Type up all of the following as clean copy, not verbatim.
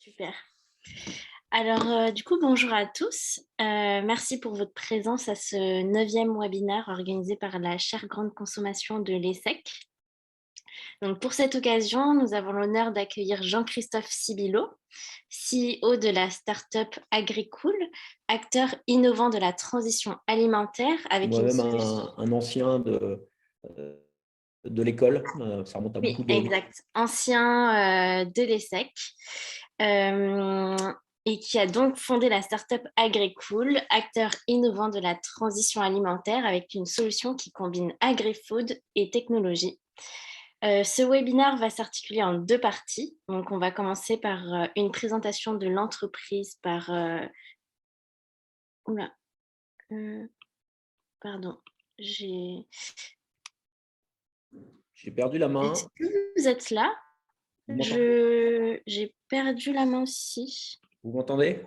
Super. Alors, du coup, bonjour à tous. Merci pour votre présence à ce 9e webinaire organisé par la chaire grande consommation de l'ESSEC. Donc, pour cette occasion, nous avons l'honneur d'accueillir Jean-Christophe Sibilo, CEO de la start-up Agricool, acteur innovant de la transition alimentaire Je suis avec une moi-même solution. un ancien de l'école, ça remonte à Oui, beaucoup de... exact. Ancien de l'ESSEC. Euh, et qui a donc fondé la startup Agricool, acteur innovant de la transition alimentaire avec une solution qui combine agri-food et technologie. Ce webinaire va s'articuler en deux parties. Donc, on va commencer par une présentation de l'entreprise par... Oula, pardon, j'ai... J'ai perdu la Est-ce main. que vous êtes là? Vous m'entendez? J'ai perdu la main aussi. Vous m'entendez?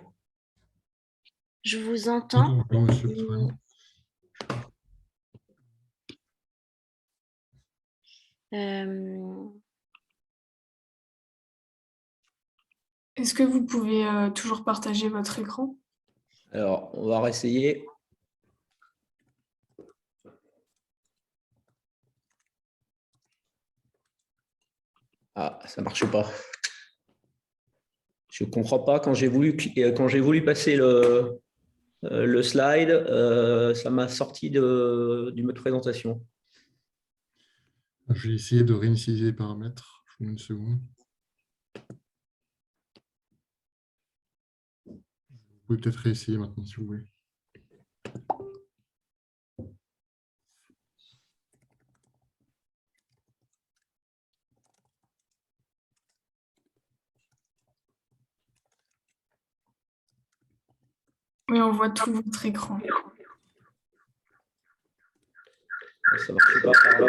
Je vous entends. J'entends pas, monsieur le président. Est-ce que vous pouvez toujours partager votre écran? Alors, on va réessayer. Ah, ça ne marche pas. Je ne comprends pas. Quand j'ai voulu passer le slide, ça m'a sorti du mode présentation. Je vais essayer de réinitialiser les paramètres. Je vous mets une seconde. Vous pouvez peut-être réessayer maintenant si vous voulez. Oui, on voit tout votre écran. Ça ne marche pas par là.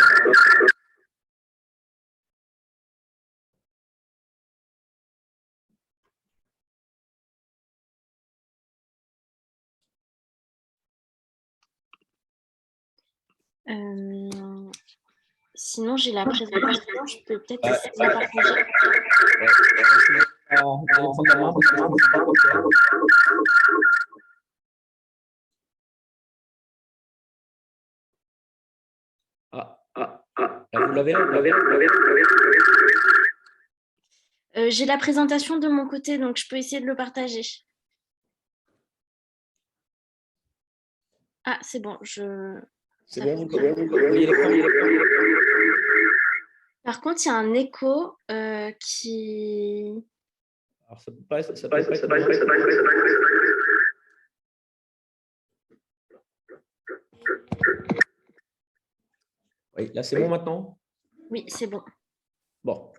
Sinon, j'ai la présentation. Je peux peut-être essayer de la partager. Vous allez prendre la main parce que je ne comprends pas pourquoi. Là, vous l'avez? J'ai la présentation de mon côté, donc je peux essayer de le partager. Ah, c'est bon. C'est bon, vous voyez l'écran? Par contre, il y a un écho qui... Alors, ça peut pas être moi. Oui, là, c'est bon maintenant? Oui, c'est bon. Bon.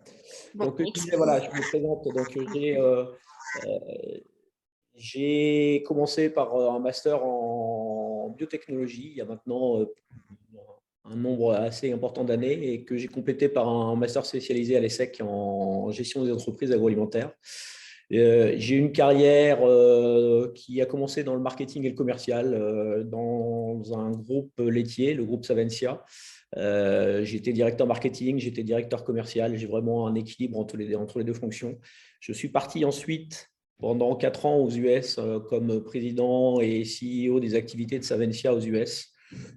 Bon, Donc, je disais, voilà, je me présente. Donc, j'ai commencé par un master en biotechnologie il y a maintenant un nombre assez important d'années et que j'ai complété par un master spécialisé à l'ESSEC en gestion des entreprises agroalimentaires. J'ai une carrière qui a commencé dans le marketing et le commercial dans un groupe laitier, le groupe Savencia. J'étais directeur marketing, j'étais directeur commercial. J'ai vraiment un équilibre entre les deux fonctions. Je suis parti ensuite pendant 4 ans aux US comme président et CEO des activités de Savencia aux US.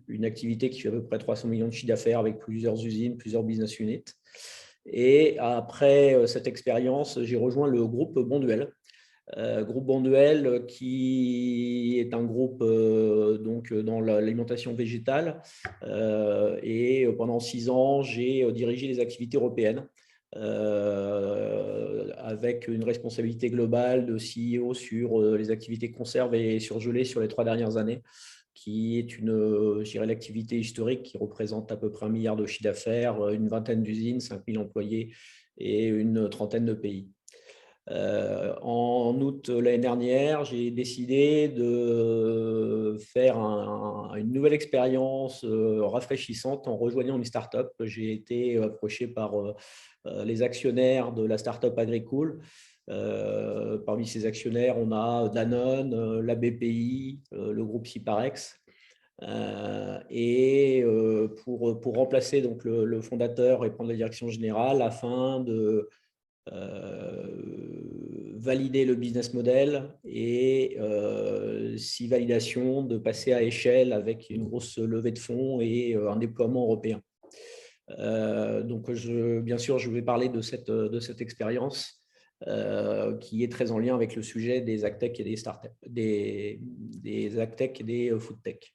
Une activité qui fait à peu près 300 millions de chiffre d'affaires avec plusieurs usines, plusieurs business units. Et après cette expérience, j'ai rejoint le groupe Bonduelle. Groupe Bonduelle qui est un groupe donc dans l'alimentation végétale. Et pendant 6 ans, j'ai dirigé les activités européennes avec une responsabilité globale de CEO sur les activités conserve et surgelées sur les 3 dernières années, qui est je dirais, l'activité historique qui représente à peu près 1 milliard de chiffre d'affaires, une vingtaine d'usines, 5000 employés et une trentaine de pays. En août l'année dernière, j'ai décidé de faire une nouvelle expérience rafraîchissante en rejoignant une start-up. J'ai été approché par les actionnaires de la start-up Agricool. Parmi ces actionnaires, on a Danone, la BPI, le groupe Ciparex. Et pour remplacer donc, le fondateur et prendre la direction générale afin de valider le business model et, si validation, de passer à échelle avec une grosse levée de fonds et un déploiement européen. Donc, bien sûr, je vais parler de cette expérience qui est très en lien avec le sujet des agtech et des startups, des agtech et des foodtech.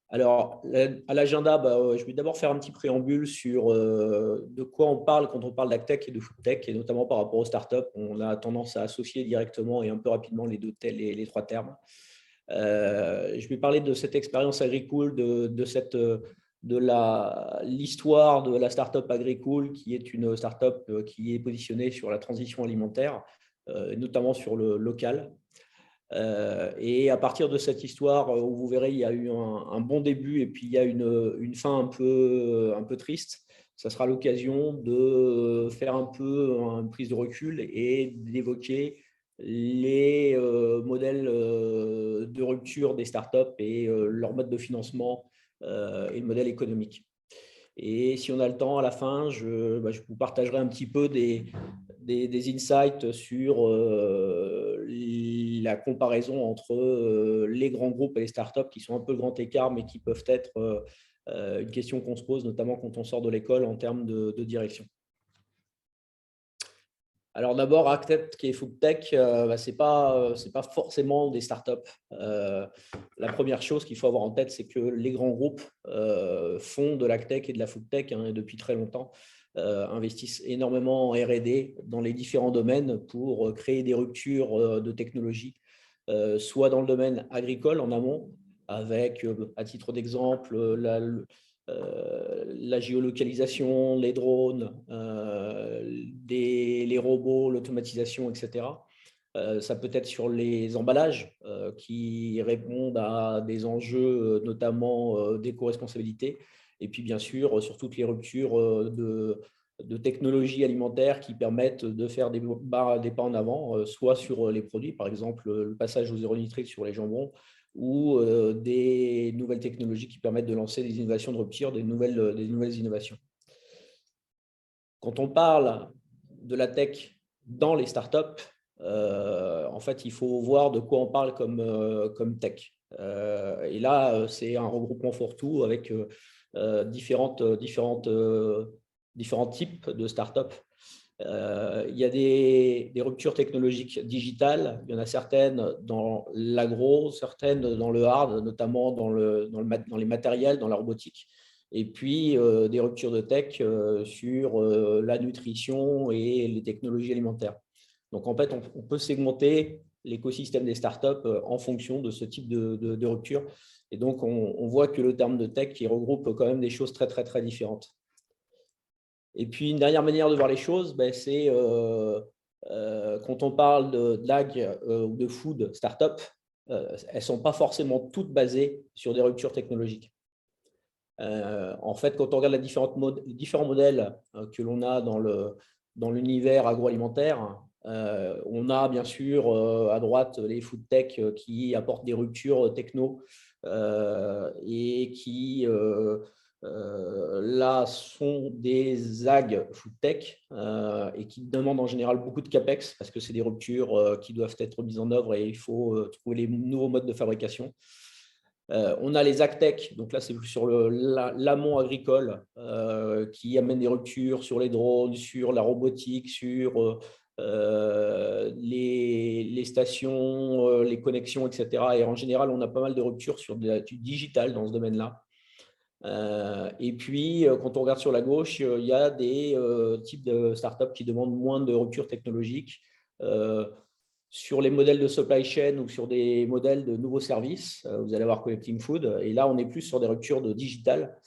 Alors, à l'agenda, je vais d'abord faire un petit préambule sur de quoi on parle quand on parle d'agtech et de foodtech, et notamment par rapport aux startups. On a tendance à associer directement et un peu rapidement les trois termes. Je vais parler de cette expérience Agricool, de l'histoire de la startup Agricool, qui est une startup qui est positionnée sur la transition alimentaire, notamment sur le local. Et à partir de cette histoire, où vous verrez, il y a eu un bon début et puis il y a une fin un peu triste. Ça sera l'occasion de faire un peu une prise de recul et d'évoquer les modèles de rupture des startups et leur mode de financement et le modèle économique. Et si on a le temps, à la fin, je vous partagerai un petit peu des insights sur la comparaison entre les grands groupes et les startups qui sont un peu le grand écart, mais qui peuvent être une question qu'on se pose, notamment quand on sort de l'école en termes de direction. Alors d'abord, agtech et foodtech, ce n'est pas forcément des startups. La première chose qu'il faut avoir en tête, c'est que les grands groupes font de l'agtech et de la foodtech depuis très longtemps, investissent énormément en R&D dans les différents domaines pour créer des ruptures de technologie, soit dans le domaine agricole en amont, avec, à titre d'exemple, la géolocalisation, les drones, les robots, l'automatisation, etc. Ça peut être sur les emballages qui répondent à des enjeux notamment d'éco-responsabilité. Et puis, bien sûr, sur toutes les ruptures de technologies alimentaires qui permettent de faire des pas en avant, soit sur les produits, par exemple le passage au zéro nitrite sur les jambons, ou des nouvelles technologies qui permettent de lancer des innovations de rupture, des nouvelles innovations. Quand on parle de la tech dans les startups, en fait, il faut voir de quoi on parle comme tech. Et là, c'est un regroupement fourre-tout avec différents types de startups. Il y a des ruptures technologiques digitales. Il y en a certaines dans l'agro, certaines dans le hard, notamment dans les matériels, dans la robotique. Et puis, des ruptures de tech sur la nutrition et les technologies alimentaires. Donc, en fait, on peut segmenter l'écosystème des startups en fonction de ce type de rupture. Et donc, on voit que le terme de tech qui regroupe quand même des choses très, très, très différentes. Et puis, une dernière manière de voir les choses, c'est quand on parle d'ag ou de food startup, elles ne sont pas forcément toutes basées sur des ruptures technologiques. En fait, quand on regarde les différents modèles que l'on a dans l'univers agroalimentaire, on a bien sûr à droite les food tech qui apportent des ruptures techno et qui là sont des ag food tech et qui demandent en général beaucoup de capex parce que c'est des ruptures qui doivent être mises en œuvre et il faut trouver les nouveaux modes de fabrication. On a les agtech, donc là c'est plus sur l'amont agricole qui amène des ruptures sur les drones, sur la robotique, sur les stations, les connexions, etc. Et en général, on a pas mal de ruptures sur du digital dans ce domaine-là. Et puis, quand on regarde sur la gauche, il y a des types de startups qui demandent moins de ruptures technologiques sur les modèles de supply chain ou sur des modèles de nouveaux services. Vous allez voir Collecting Food. Et là, on est plus sur des ruptures de digital.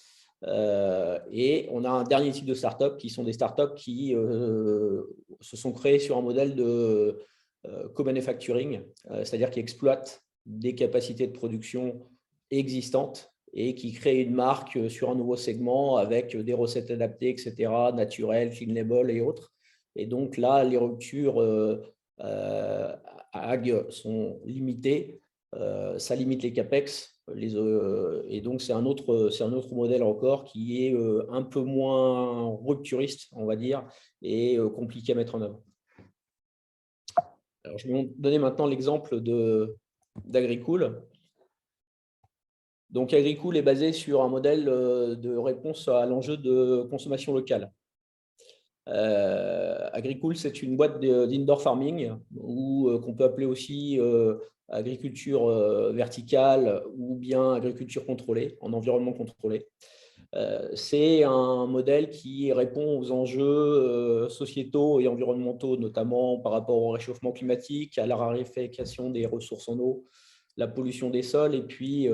Et on a un dernier type de startup qui sont des startups qui se sont créées sur un modèle de co-manufacturing, c'est-à-dire qui exploitent des capacités de production existantes et qui créent une marque sur un nouveau segment avec des recettes adaptées, etc., naturelles, clean label et autres. Et donc là, les ruptures ag sont limitées. Ça limite les capex Et donc, c'est un autre modèle encore qui est un peu moins rupturiste, on va dire, et compliqué à mettre en œuvre. Alors, je vais vous donner maintenant l'exemple d'Agricool. Donc, Agricool est basé sur un modèle de réponse à l'enjeu de consommation locale. Agricool, c'est une boîte d'indoor farming, ou qu'on peut appeler aussi agriculture verticale ou bien agriculture contrôlée, en environnement contrôlé. C'est un modèle qui répond aux enjeux sociétaux et environnementaux, notamment par rapport au réchauffement climatique, à la raréfaction des ressources en eau, la pollution des sols, et puis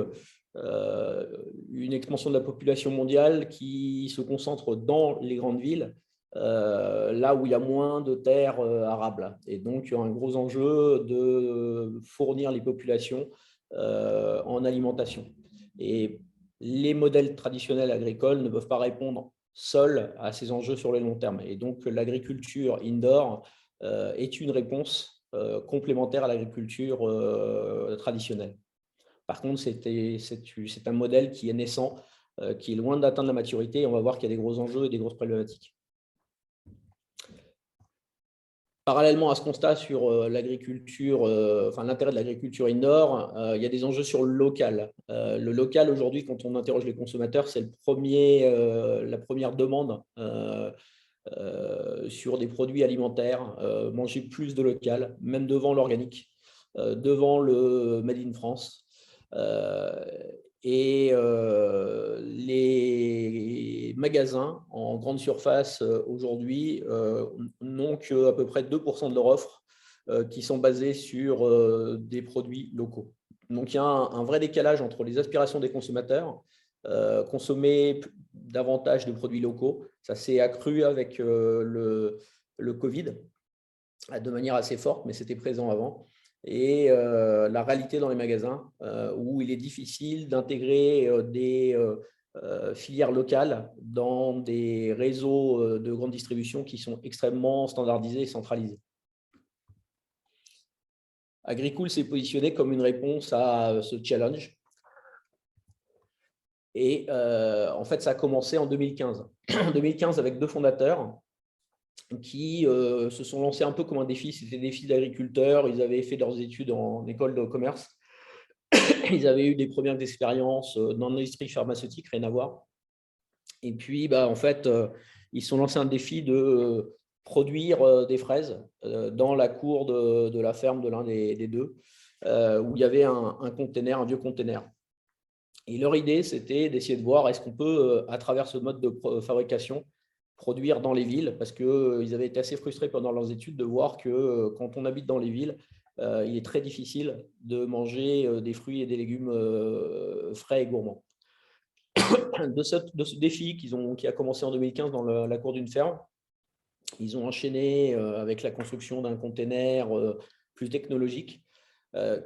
une expansion de la population mondiale qui se concentre dans les grandes villes, là où il y a moins de terres arables. Et donc, il y a un gros enjeu de fournir les populations en alimentation. Et les modèles traditionnels agricoles ne peuvent pas répondre seuls à ces enjeux sur le long terme. Et donc, l'agriculture indoor est une réponse complémentaire à l'agriculture traditionnelle. Par contre, c'est un modèle qui est naissant, qui est loin d'atteindre la maturité, et on va voir qu'il y a des gros enjeux et des grosses problématiques. Parallèlement à ce constat sur l'agriculture, l'intérêt de l'agriculture indoor, il y a des enjeux sur le local. Le local, aujourd'hui, quand on interroge les consommateurs, c'est la première demande sur des produits alimentaires. Manger plus de local, même devant l'organique, devant le Made in France. Les magasins en grande surface aujourd'hui n'ont qu'à peu près 2% de leur offre qui sont basés sur des produits locaux. Donc, il y a un vrai décalage entre les aspirations des consommateurs, consommer davantage de produits locaux. Ça s'est accru avec le Covid de manière assez forte, mais c'était présent avant. Et la réalité dans les magasins, où il est difficile d'intégrer des filières locales dans des réseaux de grande distribution qui sont extrêmement standardisés et centralisés. Agricool s'est positionné comme une réponse à ce challenge. Et en fait, ça a commencé en 2015. En 2015, avec deux fondateurs qui se sont lancés un peu comme un défi. C'était des défis d'agriculteurs. Ils avaient fait leurs études en école de commerce. Ils avaient eu des premières expériences dans l'industrie pharmaceutique, rien à voir. Et puis, en fait, ils se sont lancés un défi de produire des fraises dans la cour de la ferme de l'un des deux, où il y avait un container, un vieux container. Et leur idée, c'était d'essayer de voir est-ce qu'on peut, à travers ce mode de fabrication, produire dans les villes, parce qu'ils avaient été assez frustrés pendant leurs études de voir que quand on habite dans les villes, il est très difficile de manger des fruits et des légumes frais et gourmands. De ce défi qui a commencé en 2015 dans la cour d'une ferme, ils ont enchaîné avec la construction d'un container plus technologique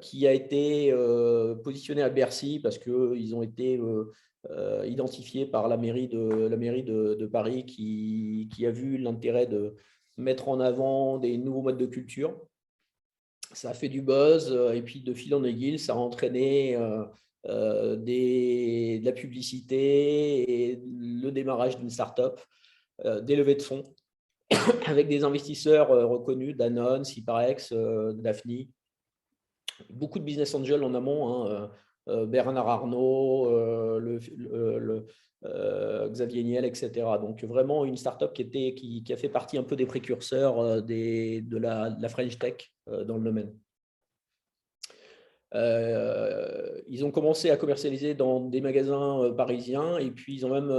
qui a été positionné à Bercy parce qu'ils ont été identifiés par la mairie de Paris qui a vu l'intérêt de mettre en avant des nouveaux modes de culture. Ça a fait du buzz et puis de fil en aiguille, ça a entraîné de la publicité et le démarrage d'une start-up, des levées de fonds avec des investisseurs reconnus, Danone, Ciparex, Daphne, beaucoup de business angels en amont, Bernard Arnault, Xavier Niel, etc. Donc vraiment une startup qui a fait partie un peu des précurseurs de la French Tech dans le domaine. Ils ont commencé à commercialiser dans des magasins parisiens et puis ils ont même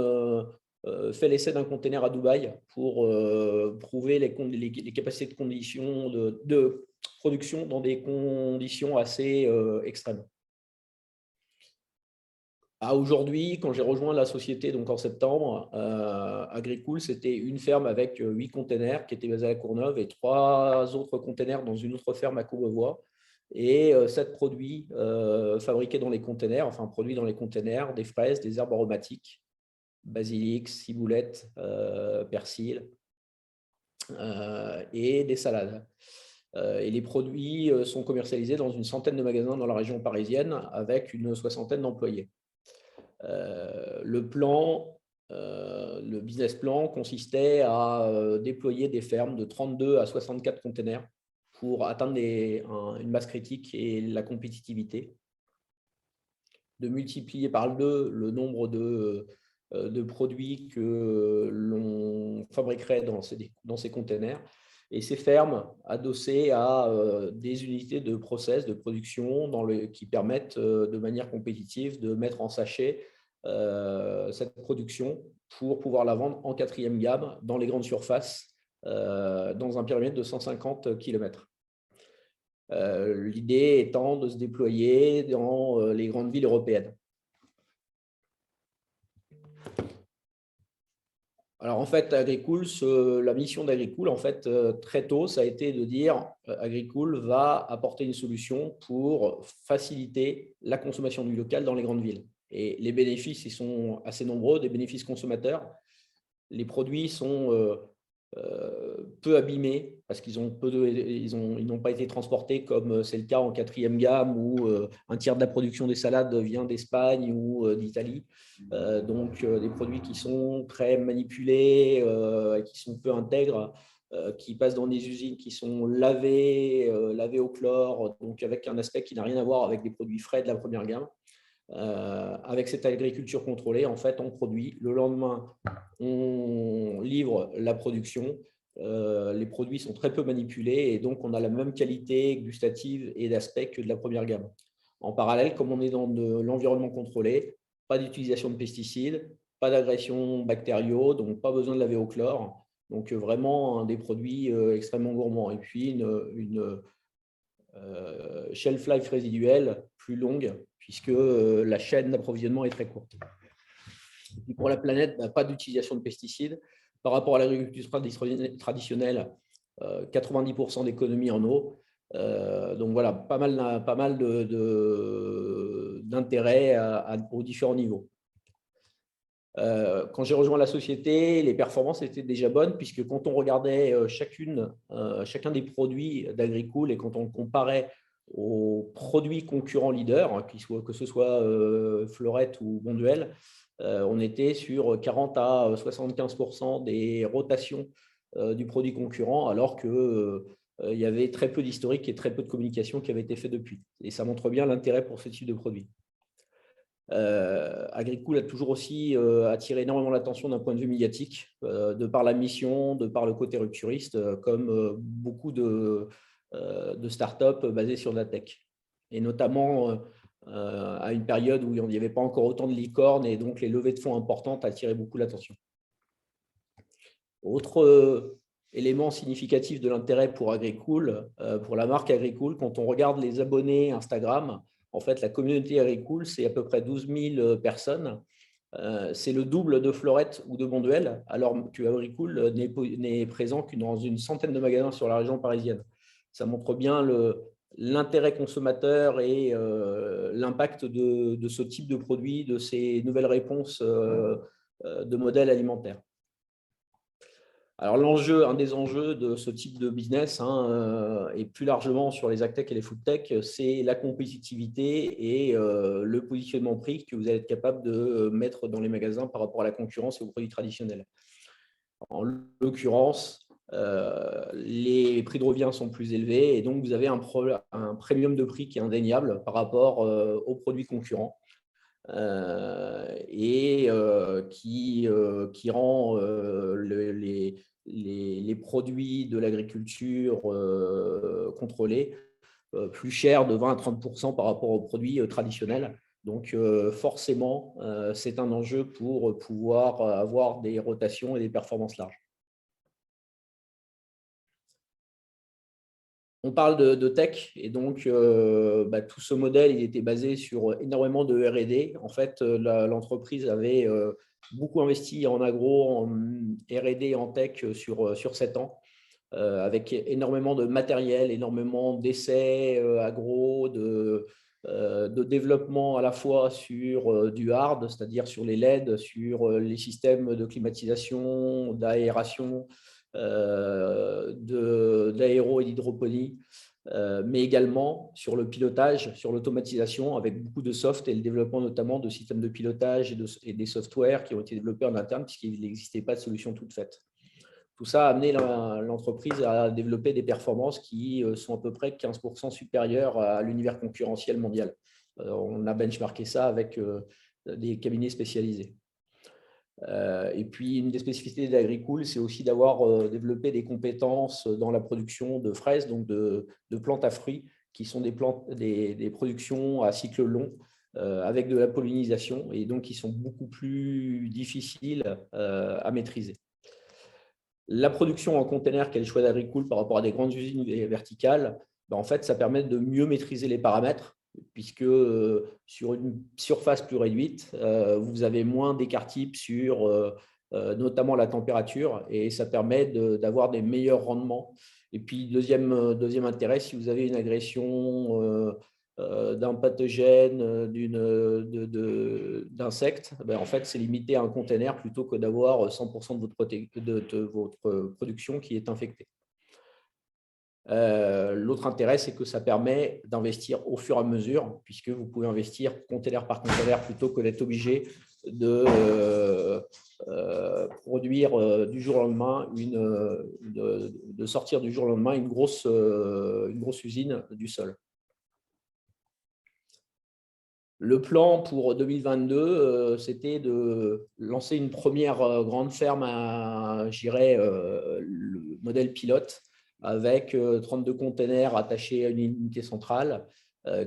fait l'essai d'un container à Dubaï pour prouver les capacités de conditions de production dans des conditions assez extrêmes. Aujourd'hui, quand j'ai rejoint la société donc en septembre, Agricool, c'était une ferme avec 8 containers qui étaient basés à La Courneuve et 3 autres containers dans une autre ferme à Courbevoie et 7 produits fabriqués dans les containers, enfin produits dans les containers, des fraises, des herbes aromatiques, basilic, ciboulette, persil et des salades. Et les produits sont commercialisés dans une centaine de magasins dans la région parisienne avec une soixantaine d'employés. Le business plan consistait à déployer des fermes de 32 à 64 containers pour atteindre une masse critique et la compétitivité, de multiplier par 2 le nombre de produits que l'on fabriquerait dans ces containers, et ces fermes adossées à des unités de process, de production qui permettent de manière compétitive de mettre en sachet cette production pour pouvoir la vendre en 4e gamme dans les grandes surfaces dans un périmètre de 150 km. L'idée étant de se déployer dans les grandes villes européennes. Alors en fait, Agricool, la mission d'Agricool, en fait, très tôt, ça a été de dire Agricool va apporter une solution pour faciliter la consommation du local dans les grandes villes. Et les bénéfices, ils sont assez nombreux, des bénéfices consommateurs. Les produits sont peu abîmés parce qu'ils n'ont pas été transportés comme c'est le cas en 4e gamme où un tiers de la production des salades vient d'Espagne ou d'Italie. Donc des produits qui sont très manipulés, qui sont peu intègres, qui passent dans des usines qui sont lavées au chlore, donc avec un aspect qui n'a rien à voir avec des produits frais de la première gamme. Avec cette agriculture contrôlée, en fait, on produit. Le lendemain, on livre la production. Les produits sont très peu manipulés et donc on a la même qualité gustative et d'aspect que de la première gamme. En parallèle, comme on est dans de l'environnement contrôlé, pas d'utilisation de pesticides, pas d'agression bactériaux, donc pas besoin de laver au chlore. Donc vraiment des produits extrêmement gourmands. Et puis une shelf life résiduelle plus longue, puisque la chaîne d'approvisionnement est très courte. Et pour la planète, pas d'utilisation de pesticides. Par rapport à l'agriculture traditionnelle, 90% d'économie en eau. Donc voilà, pas mal d'intérêt aux différents niveaux. Quand j'ai rejoint la société, les performances étaient déjà bonnes, puisque quand on regardait chacun des produits d'Agricool et quand on le comparait aux produits concurrents leaders, que ce soit Fleurette ou Bonduelle, on était sur 40 à 75% des rotations du produit concurrent, alors qu'il y avait très peu d'historique et très peu de communication qui avait été fait depuis. Et ça montre bien l'intérêt pour ce type de produit. Agricool a toujours aussi attiré énormément l'attention d'un point de vue médiatique, de par la mission, de par le côté rupturiste, comme beaucoup de startups basées sur la tech. Et notamment à une période où il n'y avait pas encore autant de licornes et donc les levées de fonds importantes attiraient beaucoup l'attention. Autre élément significatif de l'intérêt pour Agricool, pour la marque Agricool, quand on regarde les abonnés Instagram, en fait, la communauté Agricool, c'est à peu près 12 000 personnes. C'est le double de Fleurette ou de Bonduelle, alors que Agricool n'est présent que dans une centaine de magasins sur la région parisienne. Ça montre bien l'intérêt consommateur et l'impact de ce type de produit, de ces nouvelles réponses de modèles alimentaires. Alors un des enjeux de ce type de business, et plus largement sur les agtech et les foodtech, c'est la compétitivité et le positionnement prix que vous allez être capable de mettre dans les magasins par rapport à la concurrence et aux produits traditionnels. En l'occurrence, les prix de revient sont plus élevés et donc vous avez un premium de prix qui est indéniable par rapport aux produits concurrents. Et qui rend les produits de l'agriculture contrôlés plus chers de 20 à 30% par rapport aux produits traditionnels. Donc forcément, c'est un enjeu pour pouvoir avoir des rotations et des performances larges. On parle de tech et donc tout ce modèle il était basé sur énormément de R&D. En fait, l'entreprise avait beaucoup investi en agro, en R&D, en tech sur 7 ans, avec énormément de matériel, énormément d'essais agro, de développement à la fois sur du hard, c'est-à-dire sur les LED, sur les systèmes de climatisation, d'aération, d'aéro et d'hydroponie, mais également sur le pilotage, sur l'automatisation avec beaucoup de soft et le développement notamment de systèmes de pilotage et des softwares qui ont été développés en interne puisqu'il n'existait pas de solution toute faite. Tout ça a amené l'entreprise à développer des performances qui sont à peu près 15% supérieures à l'univers concurrentiel mondial. On a benchmarké ça avec des cabinets spécialisés. Et puis, une des spécificités d'Agricool, c'est aussi d'avoir développé des compétences dans la production de fraises, donc de plantes à fruits, qui sont des productions à cycle long, avec de la pollinisation, et donc qui sont beaucoup plus difficiles à maîtriser. La production en container, quel choix d'Agricool par rapport à des grandes usines verticales, en fait, ça permet de mieux maîtriser les paramètres, puisque sur une surface plus réduite, vous avez moins d'écart type sur notamment la température, et ça permet d'avoir des meilleurs rendements. Et puis, deuxième intérêt, si vous avez une agression d'un pathogène, d'insectes, en fait, c'est limité à un container plutôt que d'avoir 100% de votre production qui est infectée. L'autre intérêt, c'est que ça permet d'investir au fur et à mesure, puisque vous pouvez investir container par container plutôt que d'être obligé de produire du jour au lendemain, de sortir du jour au lendemain une grosse usine du sol. Le plan pour 2022, c'était de lancer une première grande ferme à, je dirais, le modèle pilote, avec 32 containers attachés à une unité centrale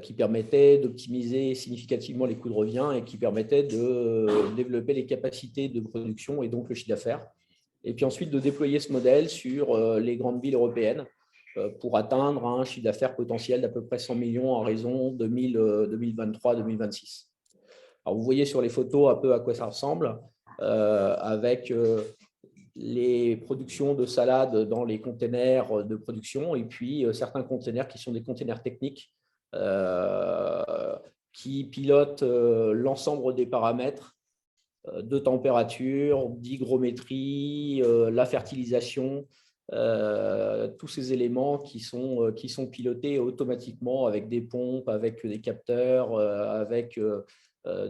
qui permettait d'optimiser significativement les coûts de revient et qui permettait de développer les capacités de production et donc le chiffre d'affaires. Et puis ensuite de déployer ce modèle sur les grandes villes européennes pour atteindre un chiffre d'affaires potentiel d'à peu près 100 millions en raison 2023-2026. Alors, vous voyez sur les photos un peu à quoi ça ressemble, avec les productions de salades dans les containers de production et puis certains containers qui sont des containers techniques qui pilotent l'ensemble des paramètres de température, d'hygrométrie, la fertilisation, tous ces éléments qui sont pilotés automatiquement avec des pompes, avec des capteurs, avec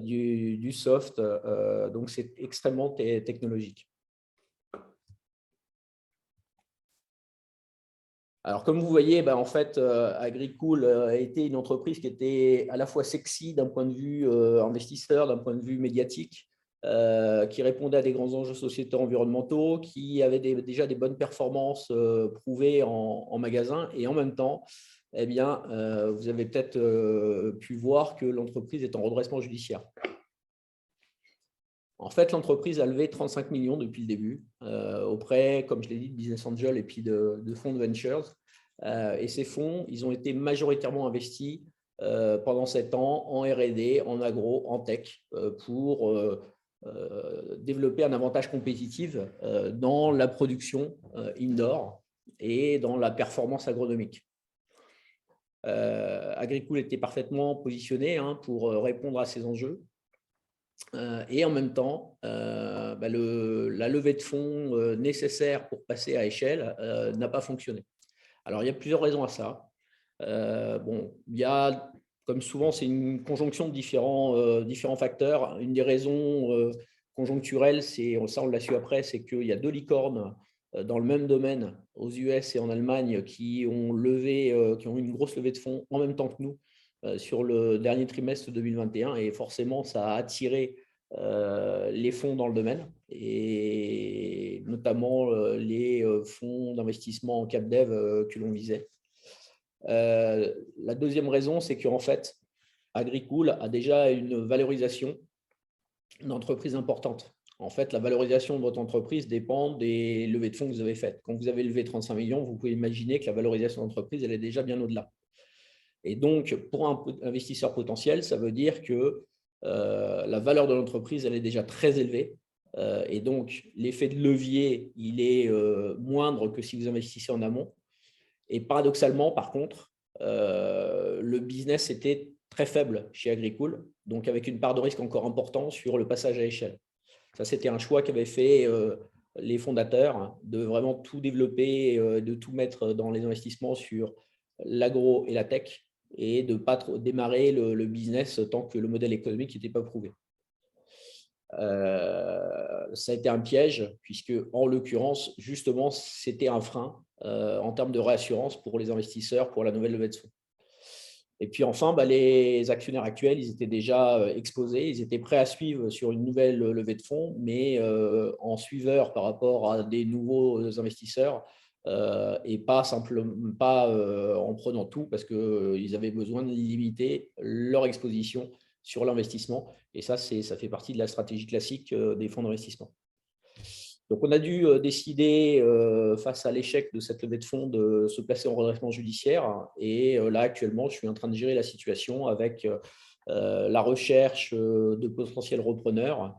du soft. Donc, c'est extrêmement technologique. Alors, comme vous voyez, en fait, Agricool a été une entreprise qui était à la fois sexy d'un point de vue investisseur, d'un point de vue médiatique, qui répondait à des grands enjeux sociétaux environnementaux, qui avait déjà des bonnes performances prouvées en magasin. Et en même temps, eh bien, vous avez peut-être pu voir que l'entreprise est en redressement judiciaire. En fait, l'entreprise a levé 35 millions depuis le début auprès, comme je l'ai dit, de Business Angel et puis de fonds de ventures. Et ces fonds, ils ont été majoritairement investis pendant 7 ans en R&D, en agro, en tech, pour développer un avantage compétitif dans la production indoor et dans la performance agronomique. Agricool était parfaitement positionné pour répondre à ces enjeux. Et en même temps, la levée de fonds nécessaire pour passer à échelle n'a pas fonctionné. Alors, il y a plusieurs raisons à ça. Il y a, comme souvent, c'est une conjonction de différents facteurs. Une des raisons conjoncturelles, ça on l'a su après, c'est qu'il y a 2 licornes dans le même domaine aux US et en Allemagne qui ont eu une grosse levée de fonds en même temps que nous sur le dernier trimestre 2021, et forcément, ça a attiré les fonds dans le domaine, et notamment les fonds d'investissement en CapDev que l'on visait. La deuxième raison, c'est qu'en fait, Agricool a déjà une valorisation d'entreprise importante. En fait, la valorisation de votre entreprise dépend des levées de fonds que vous avez faites. Quand vous avez levé 35 millions, vous pouvez imaginer que la valorisation d'entreprise, elle est déjà bien au-delà. Et donc, pour un investisseur potentiel, ça veut dire que la valeur de l'entreprise, elle est déjà très élevée. Et donc, l'effet de levier, il est moindre que si vous investissez en amont. Et paradoxalement, par contre, le business était très faible chez Agricool, donc avec une part de risque encore importante sur le passage à échelle. Ça, c'était un choix qu'avait fait les fondateurs de vraiment tout développer, de tout mettre dans les investissements sur l'agro et la tech et de ne pas trop démarrer le business tant que le modèle économique n'était pas prouvé. Ça a été un piège puisque, en l'occurrence, justement, c'était un frein en termes de réassurance pour les investisseurs pour la nouvelle levée de fonds. Et puis enfin, les actionnaires actuels, ils étaient déjà exposés, ils étaient prêts à suivre sur une nouvelle levée de fonds, mais en suiveur par rapport à des nouveaux investisseurs et pas en prenant tout parce qu'ils avaient besoin de limiter leur exposition sur l'investissement. Et ça fait partie de la stratégie classique des fonds d'investissement. Donc, on a dû décider, face à l'échec de cette levée de fonds, de se placer en redressement judiciaire. Et là, actuellement, je suis en train de gérer la situation avec la recherche de potentiels repreneurs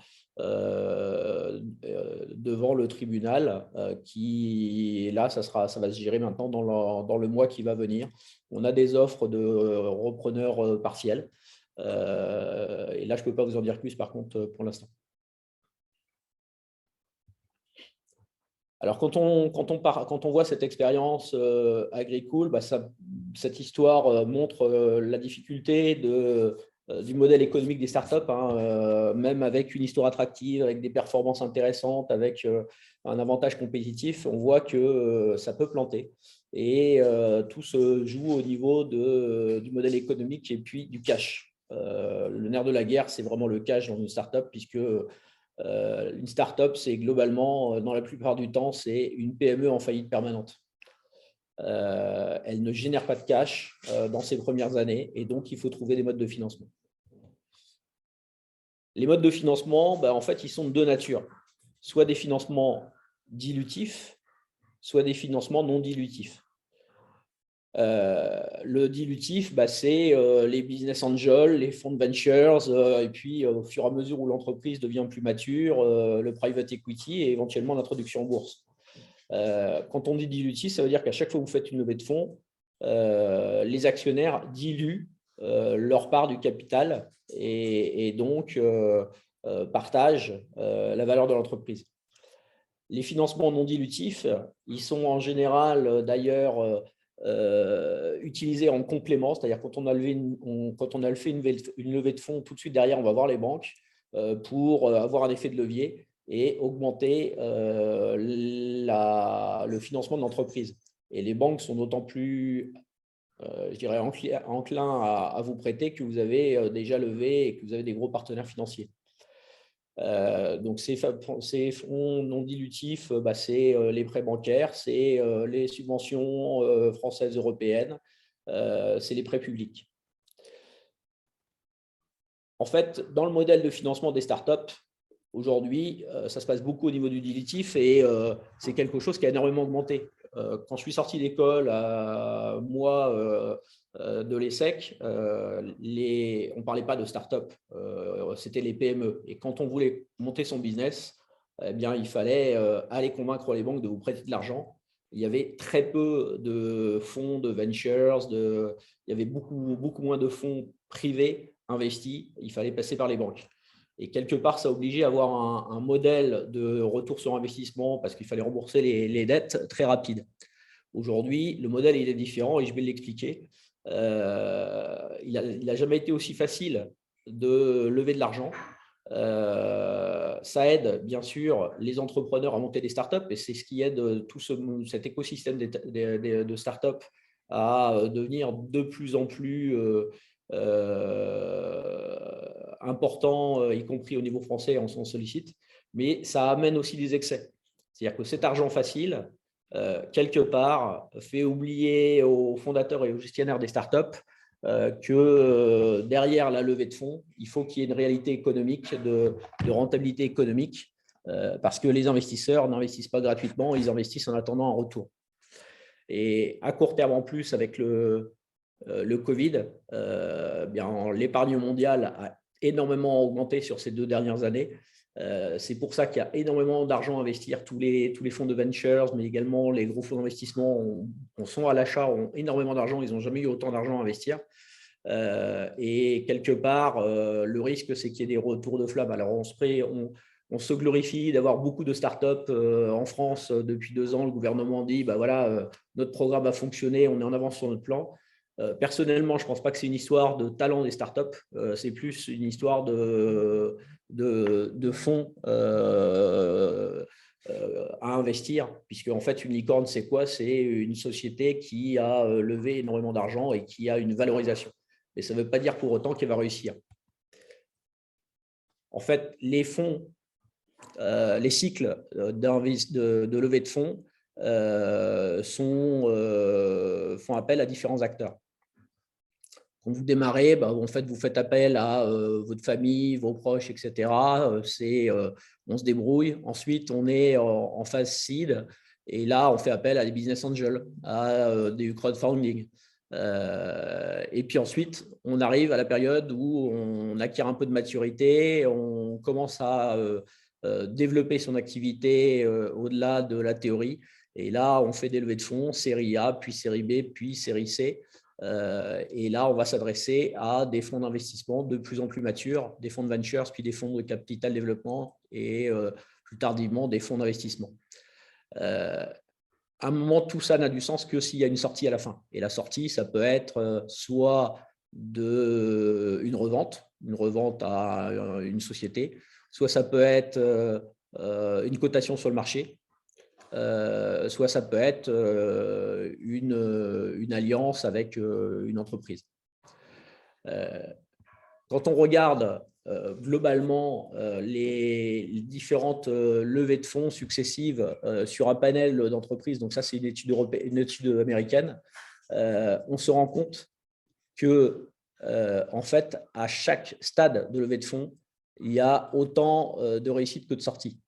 devant le tribunal qui, là, ça va se gérer maintenant dans le mois qui va venir. On a des offres de repreneurs partiels. Et là, je ne peux pas vous en dire plus, par contre, pour l'instant. Alors, quand on voit cette expérience agricole, cette histoire montre la difficulté du modèle économique des startups, même avec une histoire attractive, avec des performances intéressantes, avec un avantage compétitif, on voit que ça peut planter. Et tout se joue au niveau du modèle économique et puis du cash. Le nerf de la guerre, c'est vraiment le cash dans une startup, puisque une startup, c'est globalement, dans la plupart du temps, c'est une PME en faillite permanente. Elle ne génère pas de cash dans ses premières années et donc il faut trouver des modes de financement. Les modes de financement, en fait, ils sont de deux natures. Soit des financements dilutifs, soit des financements non dilutifs. Le dilutif, c'est les business angels, les fonds de ventures, et puis au fur et à mesure où l'entreprise devient plus mature, le private equity et éventuellement l'introduction en bourse. Quand on dit dilutif, ça veut dire qu'à chaque fois que vous faites une levée de fonds, les actionnaires diluent leur part du capital et donc partagent la valeur de l'entreprise. Les financements non dilutifs, ils sont en général d'ailleurs utilisés en complément, c'est-à-dire quand on a fait une levée de fonds, tout de suite derrière, on va voir les banques pour avoir un effet de levier et augmenter le financement de l'entreprise. Et les banques sont d'autant plus, je dirais, enclins à vous prêter que vous avez déjà levé et que vous avez des gros partenaires financiers. Donc, ces fonds non dilutifs, c'est les prêts bancaires, c'est les subventions françaises, européennes, c'est les prêts publics. En fait, dans le modèle de financement des startups, aujourd'hui, ça se passe beaucoup au niveau du dilutif et c'est quelque chose qui a énormément augmenté. Quand je suis sorti d'école, moi, de l'ESSEC, on ne parlait pas de start-up, c'était les PME. Et quand on voulait monter son business, il fallait aller convaincre les banques de vous prêter de l'argent. Il y avait très peu de fonds, de ventures, il y avait beaucoup moins de fonds privés investis. Il fallait passer par les banques. Et quelque part, ça obligeait à avoir un modèle de retour sur investissement parce qu'il fallait rembourser les dettes très rapide. Aujourd'hui, le modèle il est différent et je vais l'expliquer. Il n'a jamais été aussi facile de lever de l'argent. Ça aide bien sûr les entrepreneurs à monter des startups et c'est ce qui aide tout cet écosystème de startups à devenir de plus en plus important, y compris au niveau français, on s'en sollicite, mais ça amène aussi des excès. C'est-à-dire que cet argent facile, quelque part, fait oublier aux fondateurs et aux gestionnaires des startups que derrière la levée de fonds, il faut qu'il y ait une réalité économique, de rentabilité économique, parce que les investisseurs n'investissent pas gratuitement, ils investissent en attendant un retour. Et à court terme en plus, avec le Covid, l'épargne mondiale a énormément augmenté sur ces 2 dernières années. C'est pour ça qu'il y a énormément d'argent à investir. Tous les fonds de ventures, mais également les gros fonds d'investissement sont à l'achat, ont énormément d'argent. Ils n'ont jamais eu autant d'argent à investir. Et quelque part, le risque, c'est qu'il y ait des retours de flamme. Alors, on se glorifie d'avoir beaucoup de startups en France depuis 2 ans. Le gouvernement dit, bah voilà, notre programme a fonctionné, on est en avance sur notre plan. Personnellement, je ne pense pas que c'est une histoire de talent des startups, c'est plus une histoire de fonds à investir, puisque en fait, une licorne, c'est quoi? C'est une société qui a levé énormément d'argent et qui a une valorisation. Mais ça ne veut pas dire pour autant qu'elle va réussir. En fait, les fonds, les cycles de levée de fonds font appel à différents acteurs. Quand vous démarrez, en fait, vous faites appel à votre famille, vos proches, etc. On se débrouille. Ensuite, on est en phase seed. Et là, on fait appel à des business angels, à du crowdfunding. Et puis ensuite, on arrive à la période où on acquiert un peu de maturité, on commence à développer son activité au-delà de la théorie. Et là, on fait des levées de fonds, série A, puis série B, puis série C. Et là, on va s'adresser à des fonds d'investissement de plus en plus matures, des fonds de ventures, puis des fonds de capital développement et plus tardivement des fonds d'investissement. À un moment, tout ça n'a du sens que s'il y a une sortie à la fin. Et la sortie, ça peut être soit une revente à une société, soit ça peut être une cotation sur le marché, soit ça peut être une alliance avec une entreprise. Quand on regarde globalement les différentes levées de fonds successives sur un panel d'entreprises, donc ça c'est une étude américaine, on se rend compte que en fait, à chaque stade de levée de fonds, il y a autant de réussite que de sorties.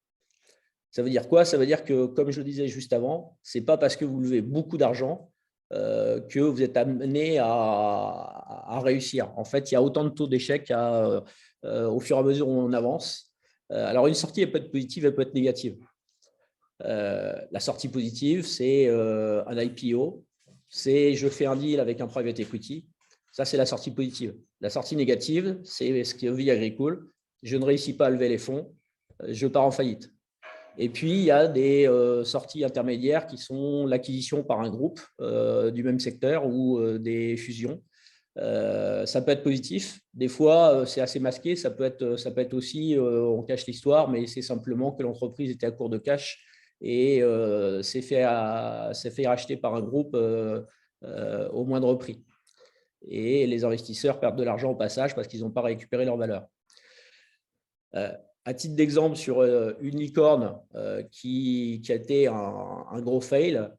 Ça veut dire quoi? Ça veut dire que, comme je le disais juste avant, ce n'est pas parce que vous levez beaucoup d'argent que vous êtes amené à réussir. En fait, il y a autant de taux d'échec au fur et à mesure où on avance. Alors, une sortie, elle peut être positive, elle peut être négative. La sortie positive, c'est un IPO, c'est je fais un deal avec un private equity. Ça, c'est la sortie positive. La sortie négative, c'est ce qui est vie agricole. Je ne réussis pas à lever les fonds, je pars en faillite. Et puis, il y a des sorties intermédiaires qui sont l'acquisition par un groupe du même secteur ou des fusions. Ça peut être positif. Des fois, c'est assez masqué. Ça peut être aussi, on cache l'histoire, mais c'est simplement que l'entreprise était à court de cash et s'est fait racheter par un groupe au moindre prix. Et les investisseurs perdent de l'argent au passage parce qu'ils n'ont pas récupéré leur valeur. À titre d'exemple, sur une licorne qui a été un gros fail,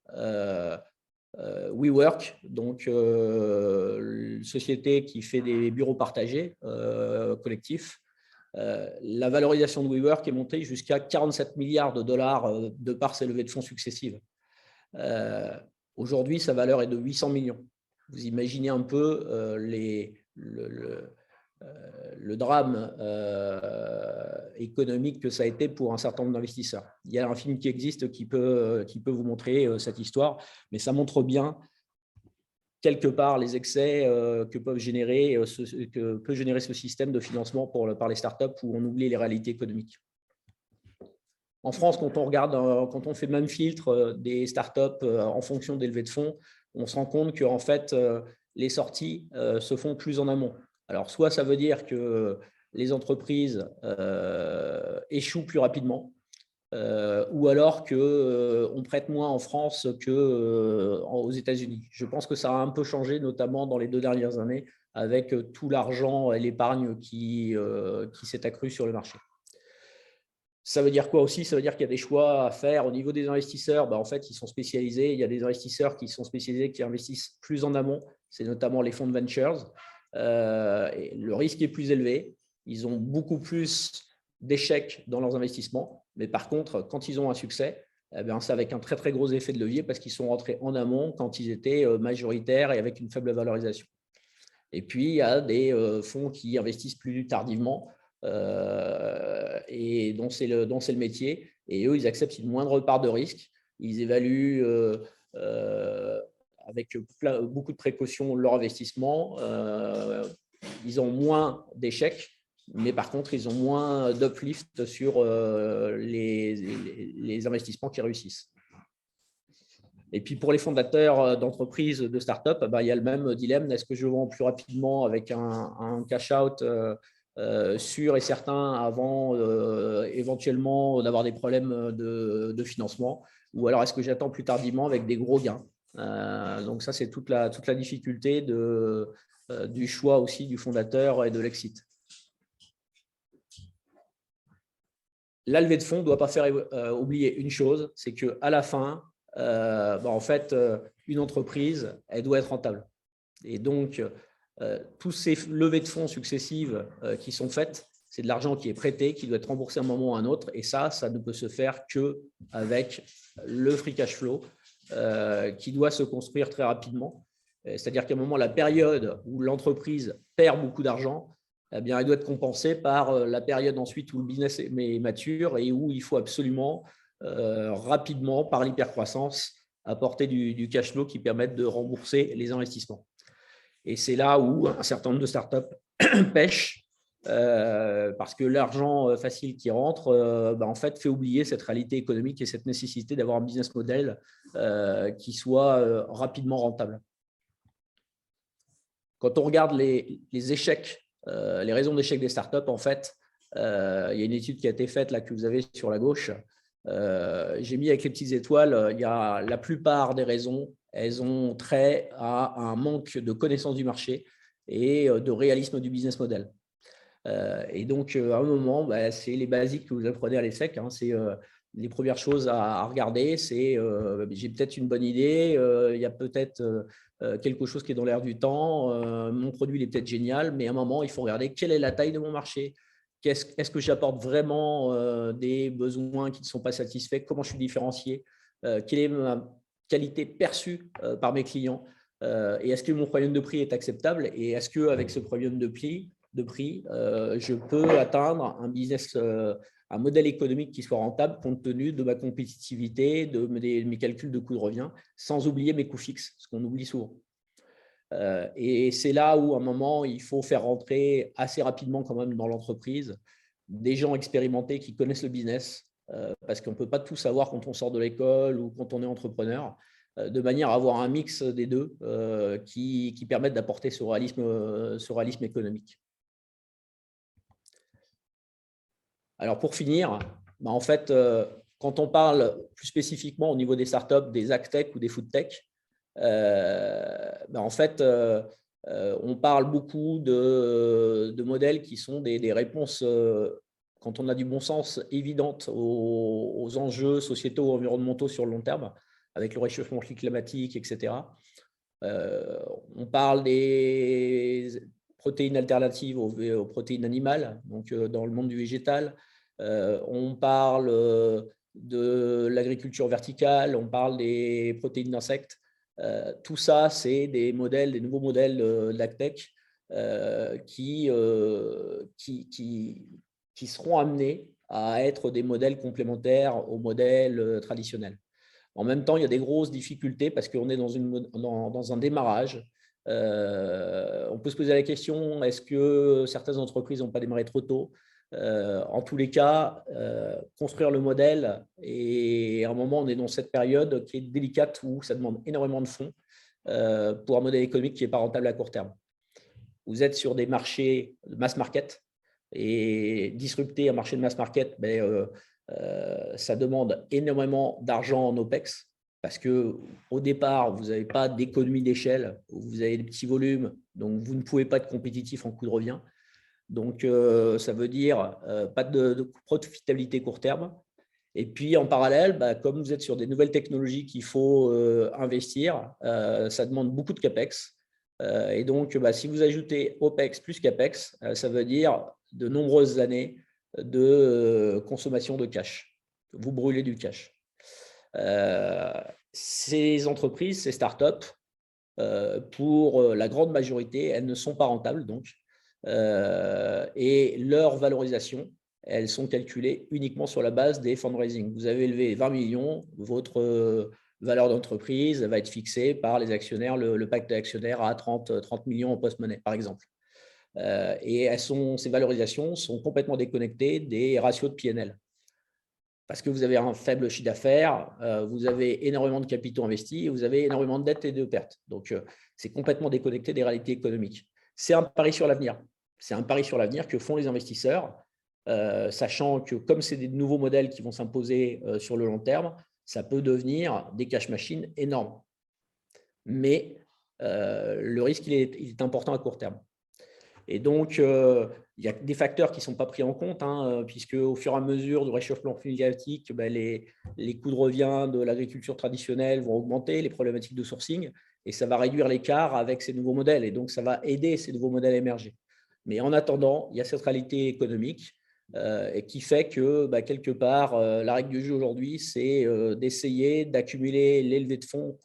WeWork, donc une société qui fait des bureaux partagés collectifs. La valorisation de WeWork est montée jusqu'à 47 milliards de dollars de par ses levées de fonds successives. Aujourd'hui, sa valeur est de 800 millions. Vous imaginez un peu le drame économique que ça a été pour un certain nombre d'investisseurs. Il y a un film qui existe qui peut vous montrer cette histoire, mais ça montre bien quelque part les excès que peut générer ce système de financement par les startups où on oublie les réalités économiques. En France, quand on fait le même filtre des startups en fonction des levées de fonds, on se rend compte que en fait, les sorties se font plus en amont. Alors, soit ça veut dire que les entreprises échouent plus rapidement, ou alors qu'on prête moins en France qu'aux États-Unis. Je pense que ça a un peu changé, notamment dans les 2 dernières années, avec tout l'argent et l'épargne qui s'est accru sur le marché. Ça veut dire quoi aussi? Ça veut dire qu'il y a des choix à faire au niveau des investisseurs. En fait, ils sont spécialisés. Il y a des investisseurs qui sont spécialisés, qui investissent plus en amont. C'est notamment les fonds de ventures. Et le risque est plus élevé. Ils ont beaucoup plus d'échecs dans leurs investissements. Mais par contre, quand ils ont un succès, c'est avec un très, très gros effet de levier parce qu'ils sont rentrés en amont quand ils étaient majoritaires et avec une faible valorisation. Et puis, il y a des fonds qui investissent plus tardivement et dont c'est le métier. Et eux, ils acceptent une moindre part de risque. Ils évaluent avec beaucoup de précautions leur investissement. Ils ont moins d'échecs, mais par contre, ils ont moins d'uplift sur les investissements qui réussissent. Et puis, pour les fondateurs d'entreprises, de start-up, il y a le même dilemme. Est-ce que je vends plus rapidement avec un cash-out sûr et certain avant éventuellement d'avoir des problèmes de financement, ou alors est-ce que j'attends plus tardivement avec des gros gains? Donc ça, c'est toute la difficulté du choix aussi du fondateur et de l'exit. La levée de fonds ne doit pas faire oublier une chose, c'est qu'à la fin, en fait, une entreprise, elle doit être rentable. Et donc, tous ces levées de fonds successives qui sont faites, c'est de l'argent qui est prêté, qui doit être remboursé à un moment ou à un autre. Et ça ne peut se faire qu'avec le free cash flow qui doit se construire très rapidement. C'est-à-dire qu'à un moment, la période où l'entreprise perd beaucoup d'argent, eh bien, elle doit être compensée par la période ensuite où le business est mature et où il faut absolument rapidement, par l'hypercroissance, apporter du cash flow qui permette de rembourser les investissements. Et c'est là où un certain nombre de startups pêchent parce que l'argent facile qui rentre en fait, fait oublier cette réalité économique et cette nécessité d'avoir un business model qui soit rapidement rentable. Quand on regarde les échecs, les raisons d'échec des startups, en fait, il y a une étude qui a été faite là que vous avez sur la gauche. J'ai mis avec les petites étoiles, il y a la plupart des raisons, elles ont trait à un manque de connaissance du marché et de réalisme du business model. Et donc, à un moment, c'est les basiques que vous apprenez à l'ESSEC. C'est les premières choses à regarder. C'est j'ai peut-être une bonne idée, il y a peut-être quelque chose qui est dans l'air du temps, mon produit il est peut-être génial, mais à un moment, il faut regarder quelle est la taille de mon marché. Est-ce que j'apporte vraiment des besoins qui ne sont pas satisfaits? Comment je suis différencié? Quelle est ma qualité perçue par mes clients? Et est-ce que mon premium de prix est acceptable? Et est-ce qu'avec ce premium de prix, je peux atteindre un business, un modèle économique qui soit rentable compte tenu de ma compétitivité, de mes calculs de coûts de revient, sans oublier mes coûts fixes, ce qu'on oublie souvent. Et c'est là où, à un moment, il faut faire rentrer assez rapidement quand même dans l'entreprise des gens expérimentés qui connaissent le business, parce qu'on ne peut pas tout savoir quand on sort de l'école ou quand on est entrepreneur, de manière à avoir un mix des deux qui permettent d'apporter ce réalisme économique. Alors, pour finir, en fait, quand on parle plus spécifiquement au niveau des startups, des agtech ou des foodtech, en fait, on parle beaucoup de modèles qui sont des réponses, quand on a du bon sens, évidentes aux enjeux sociétaux, environnementaux sur le long terme, avec le réchauffement climatique, etc. On parle des protéines alternatives aux protéines animales, donc dans le monde du végétal. On parle de l'agriculture verticale, on parle des protéines d'insectes. Tout ça, c'est des nouveaux modèles d'agtech qui seront amenés à être des modèles complémentaires aux modèles traditionnels. En même temps, il y a des grosses difficultés parce qu'on est dans un démarrage. On peut se poser la question, est-ce que certaines entreprises n'ont pas démarré trop tôt? En tous les cas, construire le modèle, et à un moment, on est dans cette période qui est délicate où ça demande énormément de fonds pour un modèle économique qui n'est pas rentable à court terme. Vous êtes sur des marchés de mass market et disrupter un marché de mass market, ça demande énormément d'argent en OPEX parce qu'au départ, vous n'avez pas d'économie d'échelle, vous avez des petits volumes, donc vous ne pouvez pas être compétitif en coût de revient. Donc, ça veut dire pas de profitabilité court terme. Et puis, en parallèle, comme vous êtes sur des nouvelles technologies qu'il faut investir, ça demande beaucoup de CAPEX. Et donc, si vous ajoutez OPEX plus CAPEX, ça veut dire de nombreuses années de consommation de cash. Vous brûlez du cash. Ces entreprises, ces startups, pour la grande majorité, elles ne sont pas rentables, donc. Et leur valorisation, elles sont calculées uniquement sur la base des fundraising. Vous avez levé 20 millions, votre valeur d'entreprise va être fixée par les actionnaires, le pacte d'actionnaires à 30 millions en post-money, par exemple. Et ces valorisations sont complètement déconnectées des ratios de PNL. Parce que vous avez un faible chiffre d'affaires, vous avez énormément de capitaux investis et vous avez énormément de dettes et de pertes. Donc, c'est complètement déconnecté des réalités économiques. C'est un pari sur l'avenir. C'est un pari sur l'avenir que font les investisseurs, sachant que comme c'est des nouveaux modèles qui vont s'imposer sur le long terme, ça peut devenir des cash machines énormes. Mais le risque, il est important à court terme. Et donc, il y a des facteurs qui ne sont pas pris en compte, puisque au fur et à mesure du réchauffement climatique, les coûts de revient de l'agriculture traditionnelle vont augmenter, les problématiques de sourcing, et ça va réduire l'écart avec ces nouveaux modèles. Et donc, ça va aider ces nouveaux modèles à émerger. Mais en attendant, il y a cette réalité économique et qui fait que, quelque part, la règle du jeu aujourd'hui, c'est d'essayer d'accumuler les levées de fonds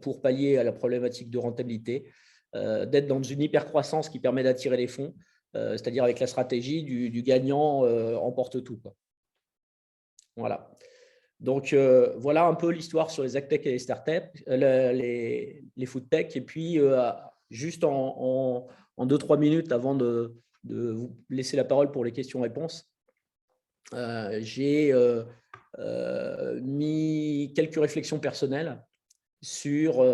pour pallier à la problématique de rentabilité, d'être dans une hypercroissance qui permet d'attirer les fonds, c'est-à-dire avec la stratégie du gagnant emporte tout, quoi. Voilà. Donc, voilà un peu l'histoire sur les agtech et les startups, les foodtech. Et puis, juste en 2-3 minutes avant de vous laisser la parole pour les questions-réponses, j'ai mis quelques réflexions personnelles sur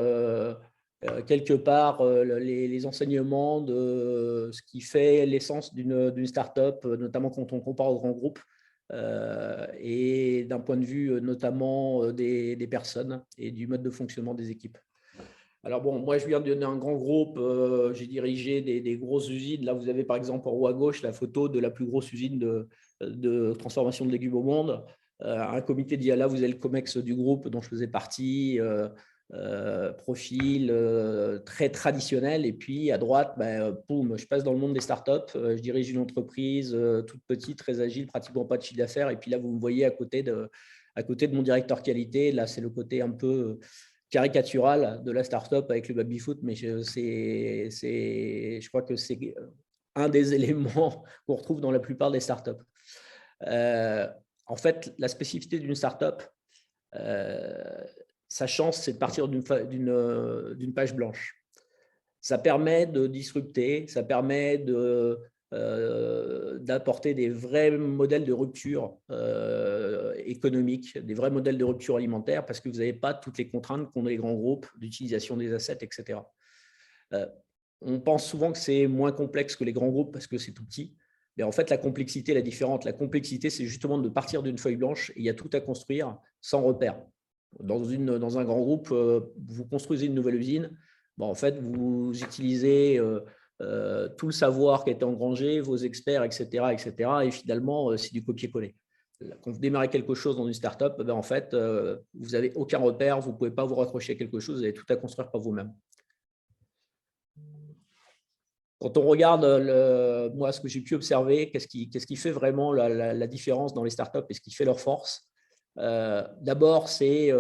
quelque part les enseignements de ce qui fait l'essence d'une startup, notamment quand on compare aux grands groupes, et d'un point de vue notamment des personnes et du mode de fonctionnement des équipes. Alors bon, moi je viens d'un grand groupe, j'ai dirigé des grosses usines. Là, vous avez par exemple en haut à gauche la photo de la plus grosse usine de transformation de légumes au monde. Un comité dit, là, vous avez le COMEX du groupe dont je faisais partie, profil très traditionnel. Et puis à droite, boum, je passe dans le monde des startups. Je dirige une entreprise toute petite, très agile, pratiquement pas de chiffre d'affaires. Et puis là, vous me voyez à côté de mon directeur qualité. Là, c'est le côté un peu caricatural de la startup avec le baby-foot, mais je crois que c'est un des éléments qu'on retrouve dans la plupart des startups. En fait, la spécificité d'une startup, sa chance, c'est de partir d'une page blanche. Ça permet de disrupter, ça permet d'apporter des vrais modèles de rupture économique, des vrais modèles de rupture alimentaire, parce que vous n'avez pas toutes les contraintes qu'ont les grands groupes d'utilisation des assets, etc. On pense souvent que c'est moins complexe que les grands groupes parce que c'est tout petit. Mais en fait, la complexité est différente. La complexité, c'est justement de partir d'une feuille blanche et il y a tout à construire sans repère. Dans un grand groupe, vous construisez une nouvelle usine. En fait, vous utilisez tout le savoir qui a été engrangé, vos experts, etc. etc. et finalement, c'est du copier-coller. Quand vous démarrez quelque chose dans une startup, en fait, vous n'avez aucun repère, vous ne pouvez pas vous raccrocher à quelque chose, vous avez tout à construire par vous-même. Quand on regarde, moi, ce que j'ai pu observer, qu'est-ce qui fait vraiment la différence dans les startups et ce qui fait leur force? D'abord, c'est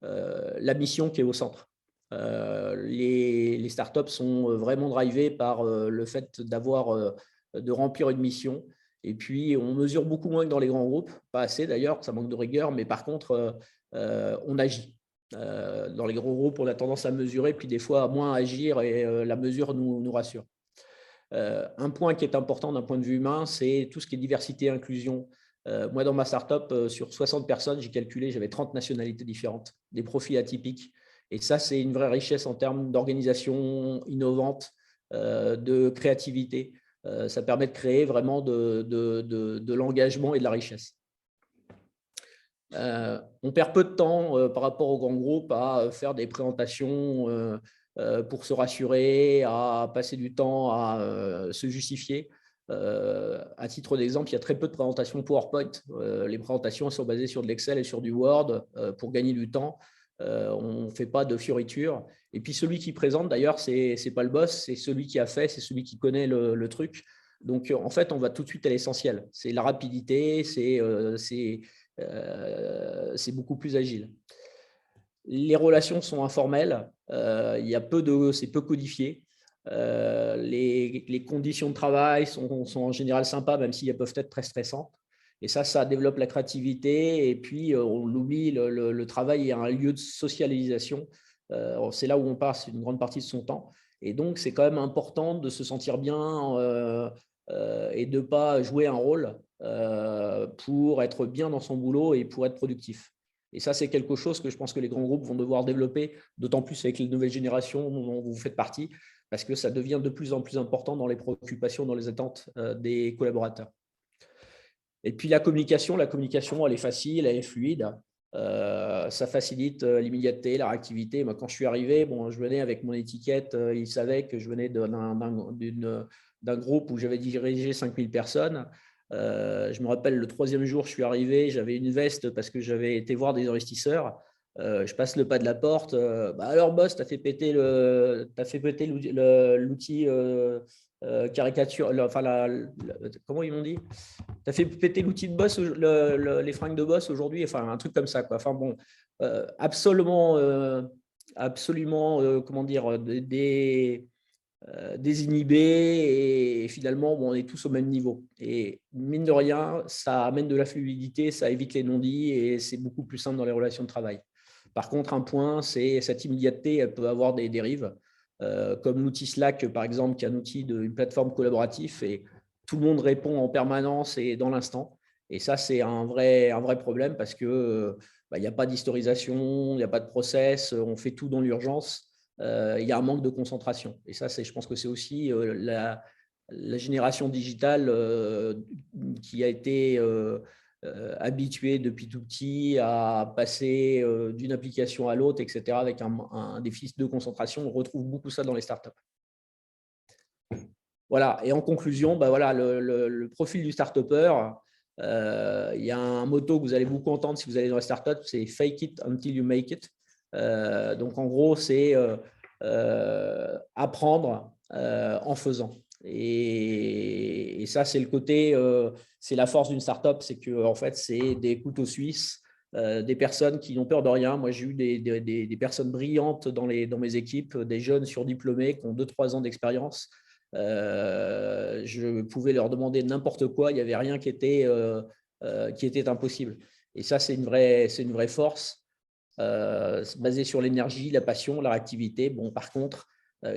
la mission qui est au centre. Les startups sont vraiment drivées par le fait de remplir une mission. Et puis, on mesure beaucoup moins que dans les grands groupes, pas assez d'ailleurs, ça manque de rigueur, mais par contre, on agit. Dans les grands groupes, on a tendance à mesurer, puis des fois à moins agir, et la mesure nous rassure. Un point qui est important d'un point de vue humain, c'est tout ce qui est diversité et inclusion. Moi, dans ma startup, sur 60 personnes, j'ai calculé, j'avais 30 nationalités différentes, des profils atypiques. Et ça, c'est une vraie richesse en termes d'organisation innovante, de créativité. Ça permet de créer vraiment de l'engagement et de la richesse. On perd peu de temps par rapport aux grands groupes à faire des présentations pour se rassurer, à passer du temps à se justifier. À titre d'exemple, il y a très peu de présentations PowerPoint. Les présentations sont basées sur de l'Excel et sur du Word pour gagner du temps. On ne fait pas de fioritures. Et puis celui qui présente, d'ailleurs, ce n'est pas le boss, c'est celui qui a fait, c'est celui qui connaît le truc. Donc, en fait, on va tout de suite à l'essentiel. C'est la rapidité, c'est beaucoup plus agile. Les relations sont informelles, c'est peu codifié. Les conditions de travail sont en général sympas, même si elles peuvent être très stressantes. Et ça développe la créativité. Et puis, on l'oublie, le travail est un lieu de socialisation. C'est là où on passe une grande partie de son temps. Et donc, c'est quand même important de se sentir bien et de ne pas jouer un rôle pour être bien dans son boulot et pour être productif. Et ça, c'est quelque chose que je pense que les grands groupes vont devoir développer, d'autant plus avec les nouvelles générations dont vous faites partie, parce que ça devient de plus en plus important dans les préoccupations, dans les attentes des collaborateurs. Et puis la communication, elle est facile, elle est fluide. Ça facilite l'immédiateté, la réactivité. Moi, quand je suis arrivé, je venais avec mon étiquette. Ils savaient que je venais d'un groupe où j'avais dirigé 5000 personnes. Je me rappelle, le 3e jour, je suis arrivé, j'avais une veste parce que j'avais été voir des investisseurs. Je passe le pas de la porte. Alors, boss, tu as fait péter l'outil caricature, comment ils m'ont dit? Tu as fait péter l'outil de boss, les fringues de boss aujourd'hui, enfin un truc comme ça, quoi. Enfin bon, absolument, comment dire, désinhibés, et finalement, on est tous au même niveau. Et mine de rien, ça amène de la fluidité, ça évite les non-dits et c'est beaucoup plus simple dans les relations de travail. Par contre, un point, c'est cette immédiateté, elle peut avoir des dérives, comme l'outil Slack, par exemple, qui est un outil une plateforme collaborative et tout le monde répond en permanence et dans l'instant. Et ça, c'est un vrai problème parce que il n'y a pas d'historisation, il n'y a pas de process, on fait tout dans l'urgence. Il y a un manque de concentration. Et ça, je pense que c'est aussi la génération digitale qui a été habituée depuis tout petit à passer d'une application à l'autre, etc., avec un déficit de concentration. On retrouve beaucoup ça dans les startups. Voilà. Et en conclusion, voilà, le profil du start-upper, il y a un motto que vous allez beaucoup entendre si vous allez dans les startups, c'est « fake it until you make it ». Donc, en gros, c'est apprendre en faisant. Et ça, c'est le côté, c'est la force d'une startup, c'est que en fait, c'est des couteaux suisses, des personnes qui n'ont peur de rien. Moi, j'ai eu des personnes brillantes dans mes équipes, des jeunes surdiplômés qui ont 2-3 ans d'expérience. Je pouvais leur demander n'importe quoi, il n'y avait rien qui était impossible. Et ça, c'est une vraie force, basée sur l'énergie, la passion, la réactivité. Bon, par contre,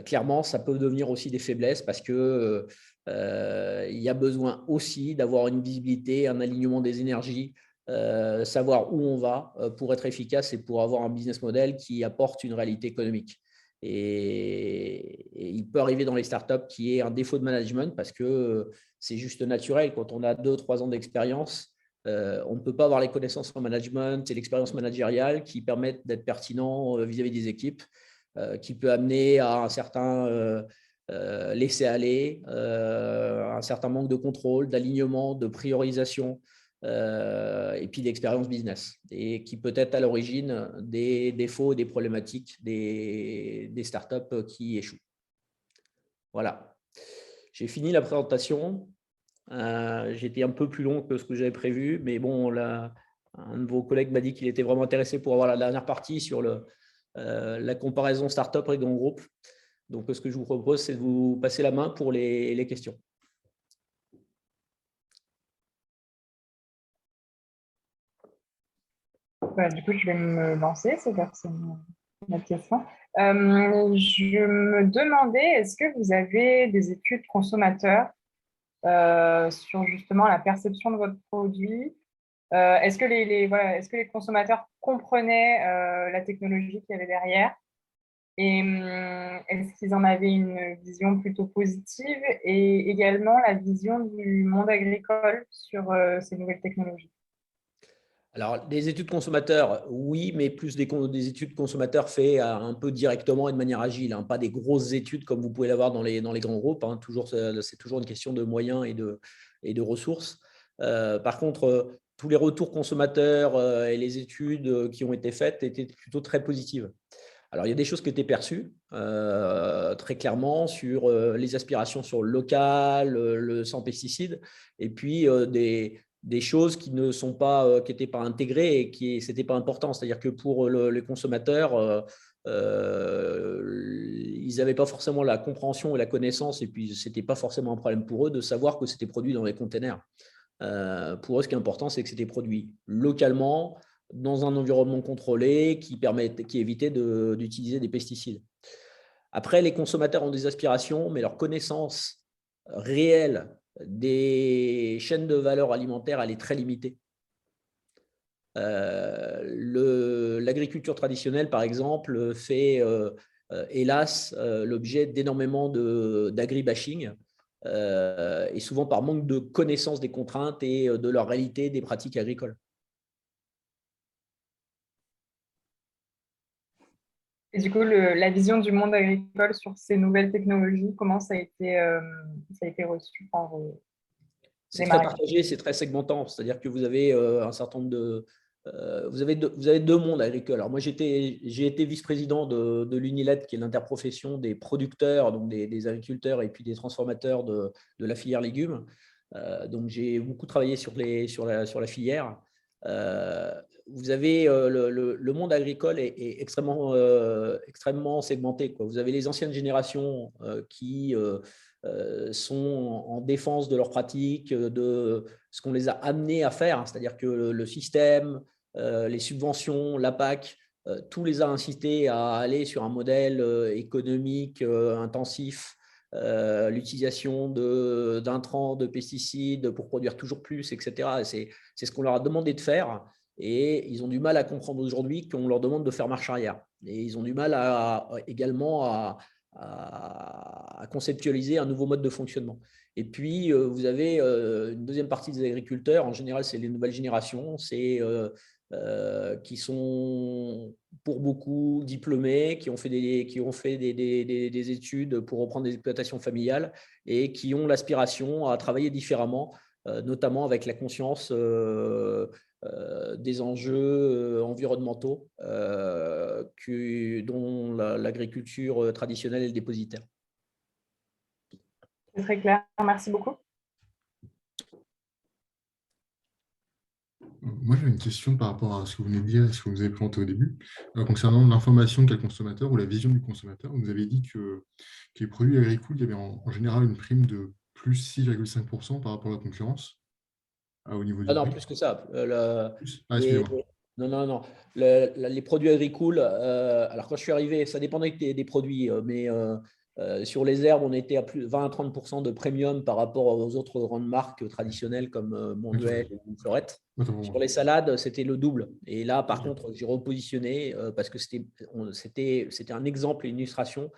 clairement, ça peut devenir aussi des faiblesses parce que il y a besoin aussi d'avoir une visibilité, un alignement des énergies, savoir où on va pour être efficace et pour avoir un business model qui apporte une réalité économique. Et il peut arriver dans les startups qu'il y ait un défaut de management parce que c'est juste naturel. Quand on a 2-3 ans d'expérience, on ne peut pas avoir les connaissances en management et l'expérience managériale qui permettent d'être pertinent vis-à-vis des équipes, qui peut amener à un certain laisser-aller, un certain manque de contrôle, d'alignement, de priorisation, et puis d'expérience business, et qui peut être à l'origine des défauts et des problématiques des startups qui échouent. Voilà. J'ai fini la présentation. J'étais un peu plus long que ce que j'avais prévu, mais bon, un de vos collègues m'a dit qu'il était vraiment intéressé pour avoir la dernière partie sur la comparaison startup et grand groupe. Donc, ce que je vous propose, c'est de vous passer la main pour les questions. Du coup, je vais me lancer, c'est ma question. Je me demandais, est-ce que vous avez des études consommateurs sur justement la perception de votre produit? Est-ce que est-ce que les consommateurs comprenaient la technologie qu'il y avait derrière? Et est-ce qu'ils en avaient une vision plutôt positive et également la vision du monde agricole sur ces nouvelles technologies? Alors, des études consommateurs, oui, mais plus des études consommateurs faites un peu directement et de manière agile, hein, pas des grosses études comme vous pouvez l'avoir dans les grands groupes. Hein, c'est toujours une question de moyens et de ressources. Par contre, tous les retours consommateurs et les études qui ont été faites étaient plutôt très positives. Alors, il y a des choses qui étaient perçues très clairement sur les aspirations sur le local, le sans pesticides, et puis des choses qui n'étaient pas intégrées et qui n'étaient pas important. C'est-à-dire que pour les consommateurs, ils n'avaient pas forcément la compréhension et la connaissance, et puis ce n'était pas forcément un problème pour eux de savoir que c'était produit dans les containers. Pour eux, ce qui est important, c'est que c'était produit localement, dans un environnement contrôlé qui évitait d'utiliser des pesticides. Après, les consommateurs ont des aspirations, mais leur connaissance réelle des chaînes de valeur alimentaire, elle est très limitée. L'agriculture traditionnelle, par exemple, fait hélas l'objet d'énormément d'agribashing, et souvent par manque de connaissance des contraintes et de leur réalité des pratiques agricoles. Et du coup, la vision du monde agricole sur ces nouvelles technologies, comment ça a été reçu par C'est les très maraîchers? partagé, c'est très segmentant. C'est-à-dire que vous avez un certain nombre de… vous avez deux mondes agricoles. Alors moi, j'ai été vice-président de l'UNILED, qui est l'interprofession des producteurs, donc des agriculteurs et puis des transformateurs de la filière légumes. Donc j'ai beaucoup travaillé sur la filière. Vous avez le monde agricole est extrêmement segmenté, quoi. Vous avez les anciennes générations qui sont en défense de leurs pratiques, de ce qu'on les a amenés à faire, hein. C'est-à-dire que le système, les subventions, la PAC, tout les a incités à aller sur un modèle économique intensif, l'utilisation d'intrants, de pesticides pour produire toujours plus, etc. C'est ce qu'on leur a demandé de faire, et ils ont du mal à comprendre aujourd'hui qu'on leur demande de faire marche arrière. Et ils ont du mal également à conceptualiser un nouveau mode de fonctionnement. Et puis, vous avez une deuxième partie des agriculteurs, en général, c'est les nouvelles générations, qui sont pour beaucoup diplômés, qui ont fait des études pour reprendre des exploitations familiales et qui ont l'aspiration à travailler différemment, notamment avec la conscience des enjeux environnementaux dont l'agriculture traditionnelle est le dépositaire. C'est très clair, merci beaucoup. Moi, j'ai une question par rapport à ce que vous venez de dire et ce que vous avez présenté au début. Concernant l'information qu'a le consommateur ou la vision du consommateur, vous nous avez dit que les produits agricoles, il y avait en général une prime de plus 6,5% par rapport à la concurrence au niveau du Ah non, prix. plus que ça. Excusez-moi. Non. Les produits agricoles, alors quand je suis arrivé, ça dépendait des produits, mais sur les herbes, on était à plus 20 à 30% de premium par rapport aux autres grandes marques traditionnelles comme Monduel ou Fleurette. Sur les salades, c'était le double. Et là, par contre, j'ai repositionné parce que c'était un exemple et une illustration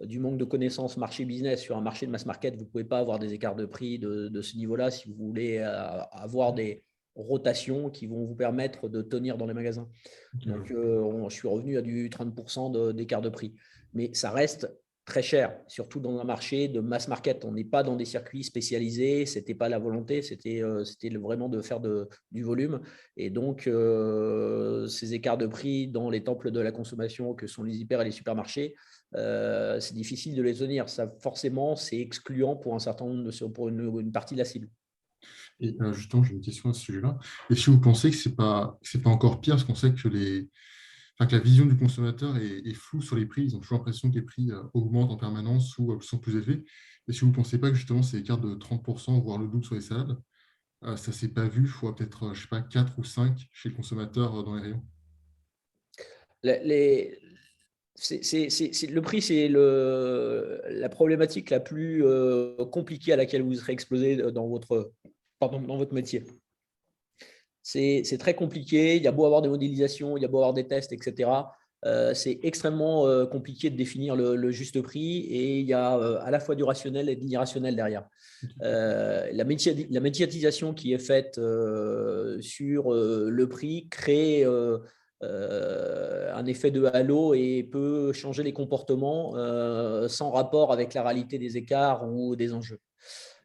du manque de connaissances marché business. Sur un marché de mass market, vous ne pouvez pas avoir des écarts de prix de ce niveau-là si vous voulez avoir des rotations qui vont vous permettre de tenir dans les magasins. Donc, je suis revenu à du 30% d'écart de prix. Mais ça reste très cher, surtout dans un marché de mass market. On n'est pas dans des circuits spécialisés, ce n'était pas la volonté, c'était vraiment de faire du volume. Et donc, ces écarts de prix dans les temples de la consommation que sont les hyper et les supermarchés, c'est difficile de les tenir. Ça, forcément, c'est excluant pour un certain nombre pour une partie de la cible. Et justement, j'ai une question à ce sujet-là. Est-ce que vous pensez que c'est pas encore pire, parce qu'on sait que la vision du consommateur est floue sur les prix, ils ont toujours l'impression que les prix augmentent en permanence ou sont plus élevés. Est-ce que vous ne pensez pas que justement ces écarts de 30%, voire le double sur les salades, ça ne s'est pas vu, il faut peut-être, je sais pas, 4 ou 5 chez le consommateur dans les rayons? Le prix, c'est la problématique la plus compliquée à laquelle vous serez exposé dans votre métier. C'est très compliqué. Il y a beau avoir des modélisations, il y a beau avoir des tests, etc. C'est extrêmement compliqué de définir le juste prix, et il y a à la fois du rationnel et de l'irrationnel derrière. La médiatisation qui est faite sur le prix crée un effet de halo et peut changer les comportements sans rapport avec la réalité des écarts ou des enjeux.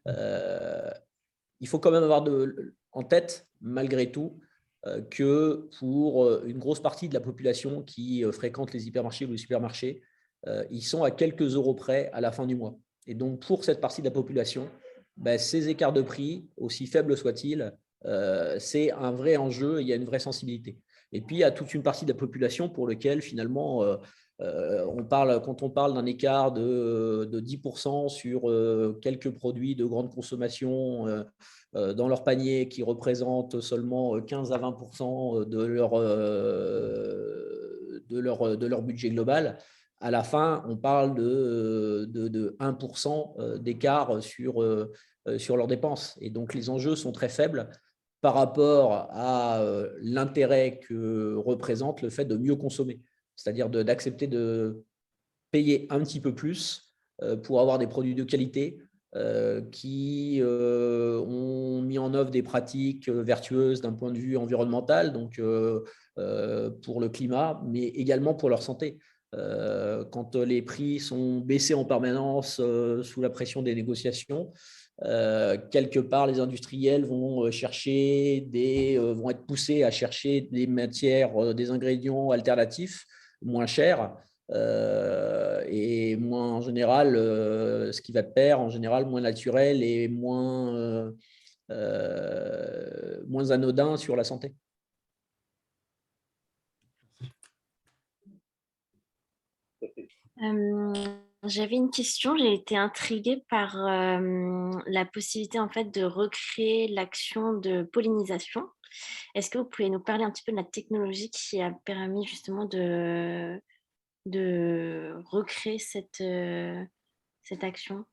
Il faut quand même avoir en tête, malgré tout, que pour une grosse partie de la population qui fréquente les hypermarchés ou les supermarchés, ils sont à quelques euros près à la fin du mois. Et donc, pour cette partie de la population, ces écarts de prix, aussi faibles soient-ils, c'est un vrai enjeu, il y a une vraie sensibilité. Et puis, il y a toute une partie de la population pour laquelle, finalement, quand on parle d'un écart de 10% sur quelques produits de grande consommation dans leur panier, qui représentent seulement 15 à 20% de leur budget global, à la fin, on parle de 1% d'écart sur leurs dépenses. Et donc, les enjeux sont très faibles par rapport à l'intérêt que représente le fait de mieux consommer, c'est-à-dire d'accepter de payer un petit peu plus pour avoir des produits de qualité qui ont mis en œuvre des pratiques vertueuses d'un point de vue environnemental, donc pour le climat, mais également pour leur santé. Quand les prix sont baissés en permanence sous la pression des négociations, quelque part, les industriels vont vont être poussés à chercher des matières, des ingrédients alternatifs moins chers et moins en général, ce qui va de pair, en général, moins naturel et moins anodin sur la santé. J'avais une question, j'ai été intriguée par la possibilité en fait de recréer l'action de pollinisation. Est-ce que vous pouvez nous parler un petit peu de la technologie qui a permis justement de recréer cette action?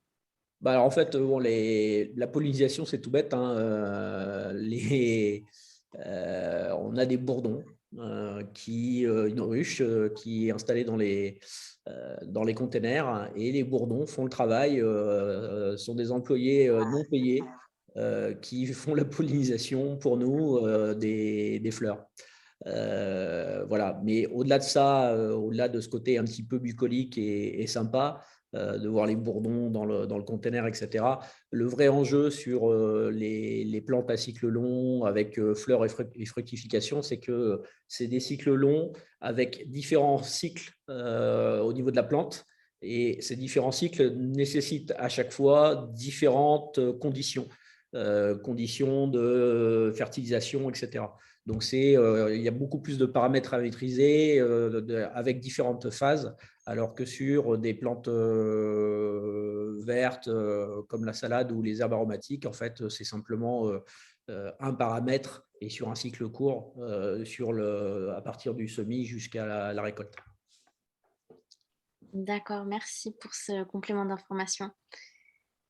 Alors en fait, bon, la pollinisation, c'est tout bête, hein. On a des bourdons, une ruche qui est installée dans les containers, et les bourdons font le travail, sont des employés non payés qui font la pollinisation pour nous des fleurs. Voilà. Mais au-delà de ça, au-delà de ce côté un petit peu bucolique et sympa, de voir les bourdons dans le container, etc. Le vrai enjeu sur les plantes à cycle long avec fleurs et fructification, c'est que c'est des cycles longs avec différents cycles au niveau de la plante. Et ces différents cycles nécessitent à chaque fois différentes conditions de fertilisation, etc. Donc, il y a beaucoup plus de paramètres à maîtriser avec différentes phases, alors que sur des plantes vertes comme la salade ou les herbes aromatiques, en fait, c'est simplement un paramètre et sur un cycle court à partir du semis jusqu'à la récolte. D'accord, merci pour ce complément d'information.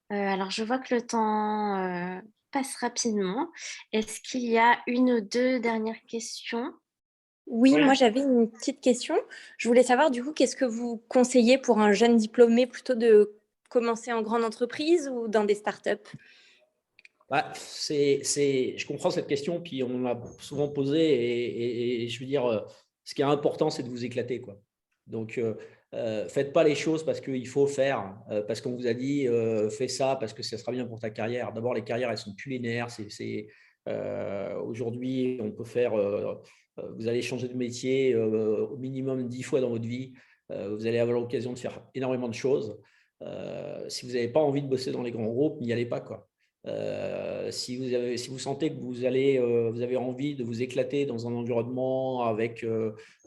Alors, je vois que le temps passe rapidement. Est-ce qu'il y a une ou deux dernières questions? Oui, moi j'avais une petite question. Je voulais savoir du coup, qu'est-ce que vous conseillez pour un jeune diplômé, plutôt de commencer en grande entreprise ou dans des startups? Je comprends cette question, puis on l'a souvent posée, et je veux dire, ce qui est important, c'est de vous éclater, quoi. Donc, faites pas les choses parce qu'il faut faire, parce qu'on vous a dit fais ça parce que ça sera bien pour ta carrière. D'abord, les carrières, elles sont plus linéaires. Aujourd'hui, on peut faire, vous allez changer de métier au minimum 10 fois dans votre vie. Vous allez avoir l'occasion de faire énormément de choses. Si vous n'avez pas envie de bosser dans les grands groupes, n'y allez pas, quoi. Si vous sentez que vous avez envie de vous éclater dans un environnement avec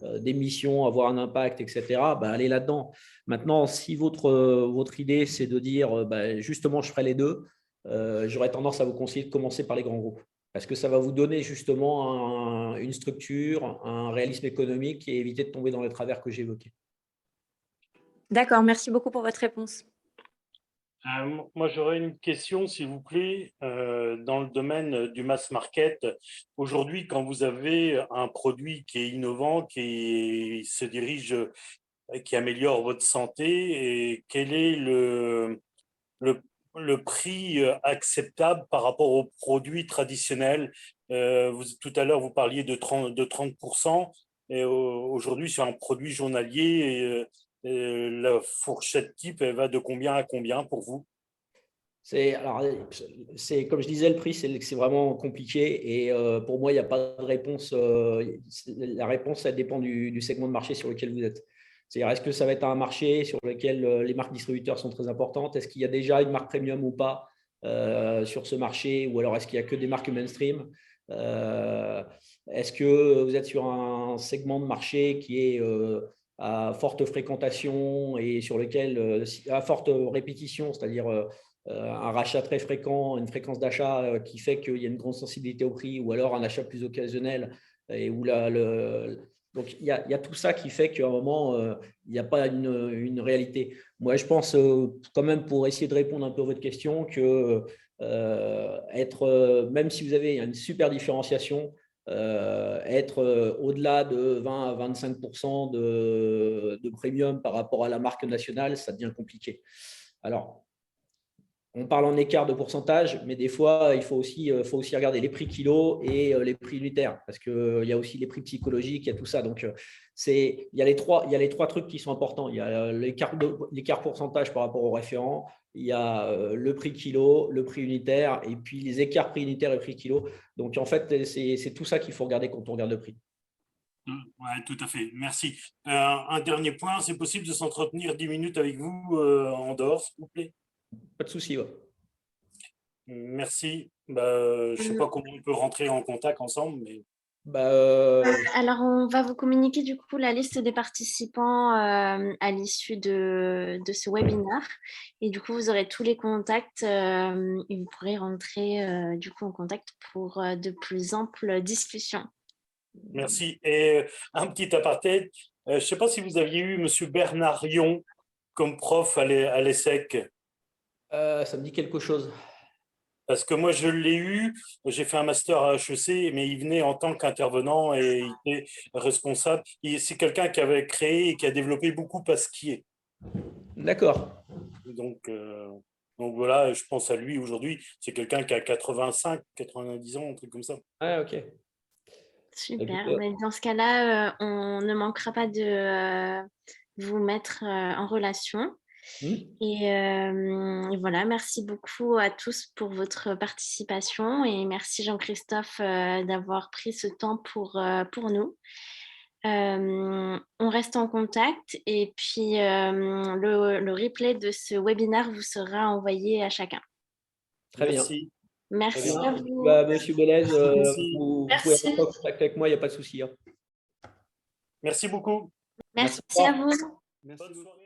des missions, avoir un impact, etc., allez là-dedans. Maintenant, si votre idée, c'est de dire justement, je ferai les deux, j'aurais tendance à vous conseiller de commencer par les grands groupes, parce que ça va vous donner justement une structure, un réalisme économique et éviter de tomber dans les travers que j'ai évoqués. D'accord, merci beaucoup pour votre réponse. Moi, j'aurais une question, s'il vous plaît, dans le domaine du mass market. Aujourd'hui, quand vous avez un produit qui est innovant, qui se dirige, qui améliore votre santé, et quel est le prix acceptable par rapport aux produits traditionnels? Tout à l'heure, vous parliez de 30%, et aujourd'hui, sur un produit journalier, la fourchette type, elle va de combien à combien pour vous? Comme je disais, le prix, c'est vraiment compliqué. Et pour moi, il n'y a pas de réponse. La réponse, ça dépend du segment de marché sur lequel vous êtes. C'est-à-dire, est-ce que ça va être un marché sur lequel les marques distributeurs sont très importantes? Est-ce qu'il y a déjà une marque premium ou pas sur ce marché? Ou alors, est-ce qu'il n'y a que des marques mainstream? Est-ce que vous êtes sur un segment de marché qui est à forte fréquentation et sur lequel, à forte répétition, c'est-à-dire un rachat très fréquent, une fréquence d'achat qui fait qu'il y a une grande sensibilité au prix, ou alors un achat plus occasionnel et où Donc, il y a tout ça qui fait qu'à un moment, il n'y a pas une réalité. Moi, je pense quand même, pour essayer de répondre un peu à votre question, que même si vous avez une super différenciation, être au-delà de 20 à 25% de premium par rapport à la marque nationale, ça devient compliqué. Alors, on parle en écart de pourcentage, mais des fois, il faut aussi regarder les prix kilo et les prix unitaires, parce qu'il y a aussi les prix psychologiques, il y a tout ça. Donc, il y a les trois trucs qui sont importants. Il y a l'écart pourcentage par rapport au référent, il y a le prix kilo, le prix unitaire, et puis les écarts prix unitaire et prix kilo. Donc, en fait, c'est tout ça qu'il faut regarder quand on regarde le prix. Oui, tout à fait. Merci. Un dernier point, c'est possible de s'entretenir 10 minutes avec vous en dehors, s'il vous plaît? Pas de souci. Ouais. Merci. Je ne sais pas comment on peut rentrer en contact ensemble, mais… Alors, on va vous communiquer du coup la liste des participants à l'issue de ce webinaire. Et du coup, vous aurez tous les contacts et vous pourrez rentrer du coup en contact pour de plus amples discussions. Merci. Et un petit aparté, je ne sais pas si vous aviez eu M. Bernard Rion comme prof à l'ESSEC. Ça me dit quelque chose. Parce que moi, je l'ai eu, j'ai fait un master à HEC, mais il venait en tant qu'intervenant et il était responsable. C'est quelqu'un qui avait créé et qui a développé beaucoup Pasquier. D'accord. Donc voilà, je pense à lui aujourd'hui. C'est quelqu'un qui a 85, 90 ans, un truc comme ça. Ah, ok. Super. Mais dans ce cas-là, on ne manquera pas de vous mettre en relation. Et voilà, merci beaucoup à tous pour votre participation et merci Jean-Christophe d'avoir pris ce temps pour nous. On reste en contact et puis le replay de ce webinaire vous sera envoyé à chacun. Très bien. Merci à vous. Monsieur Bélez, vous pouvez rentrer en contact avec moi, il n'y a pas de souci. Merci beaucoup. Merci à vous. Bonne soirée.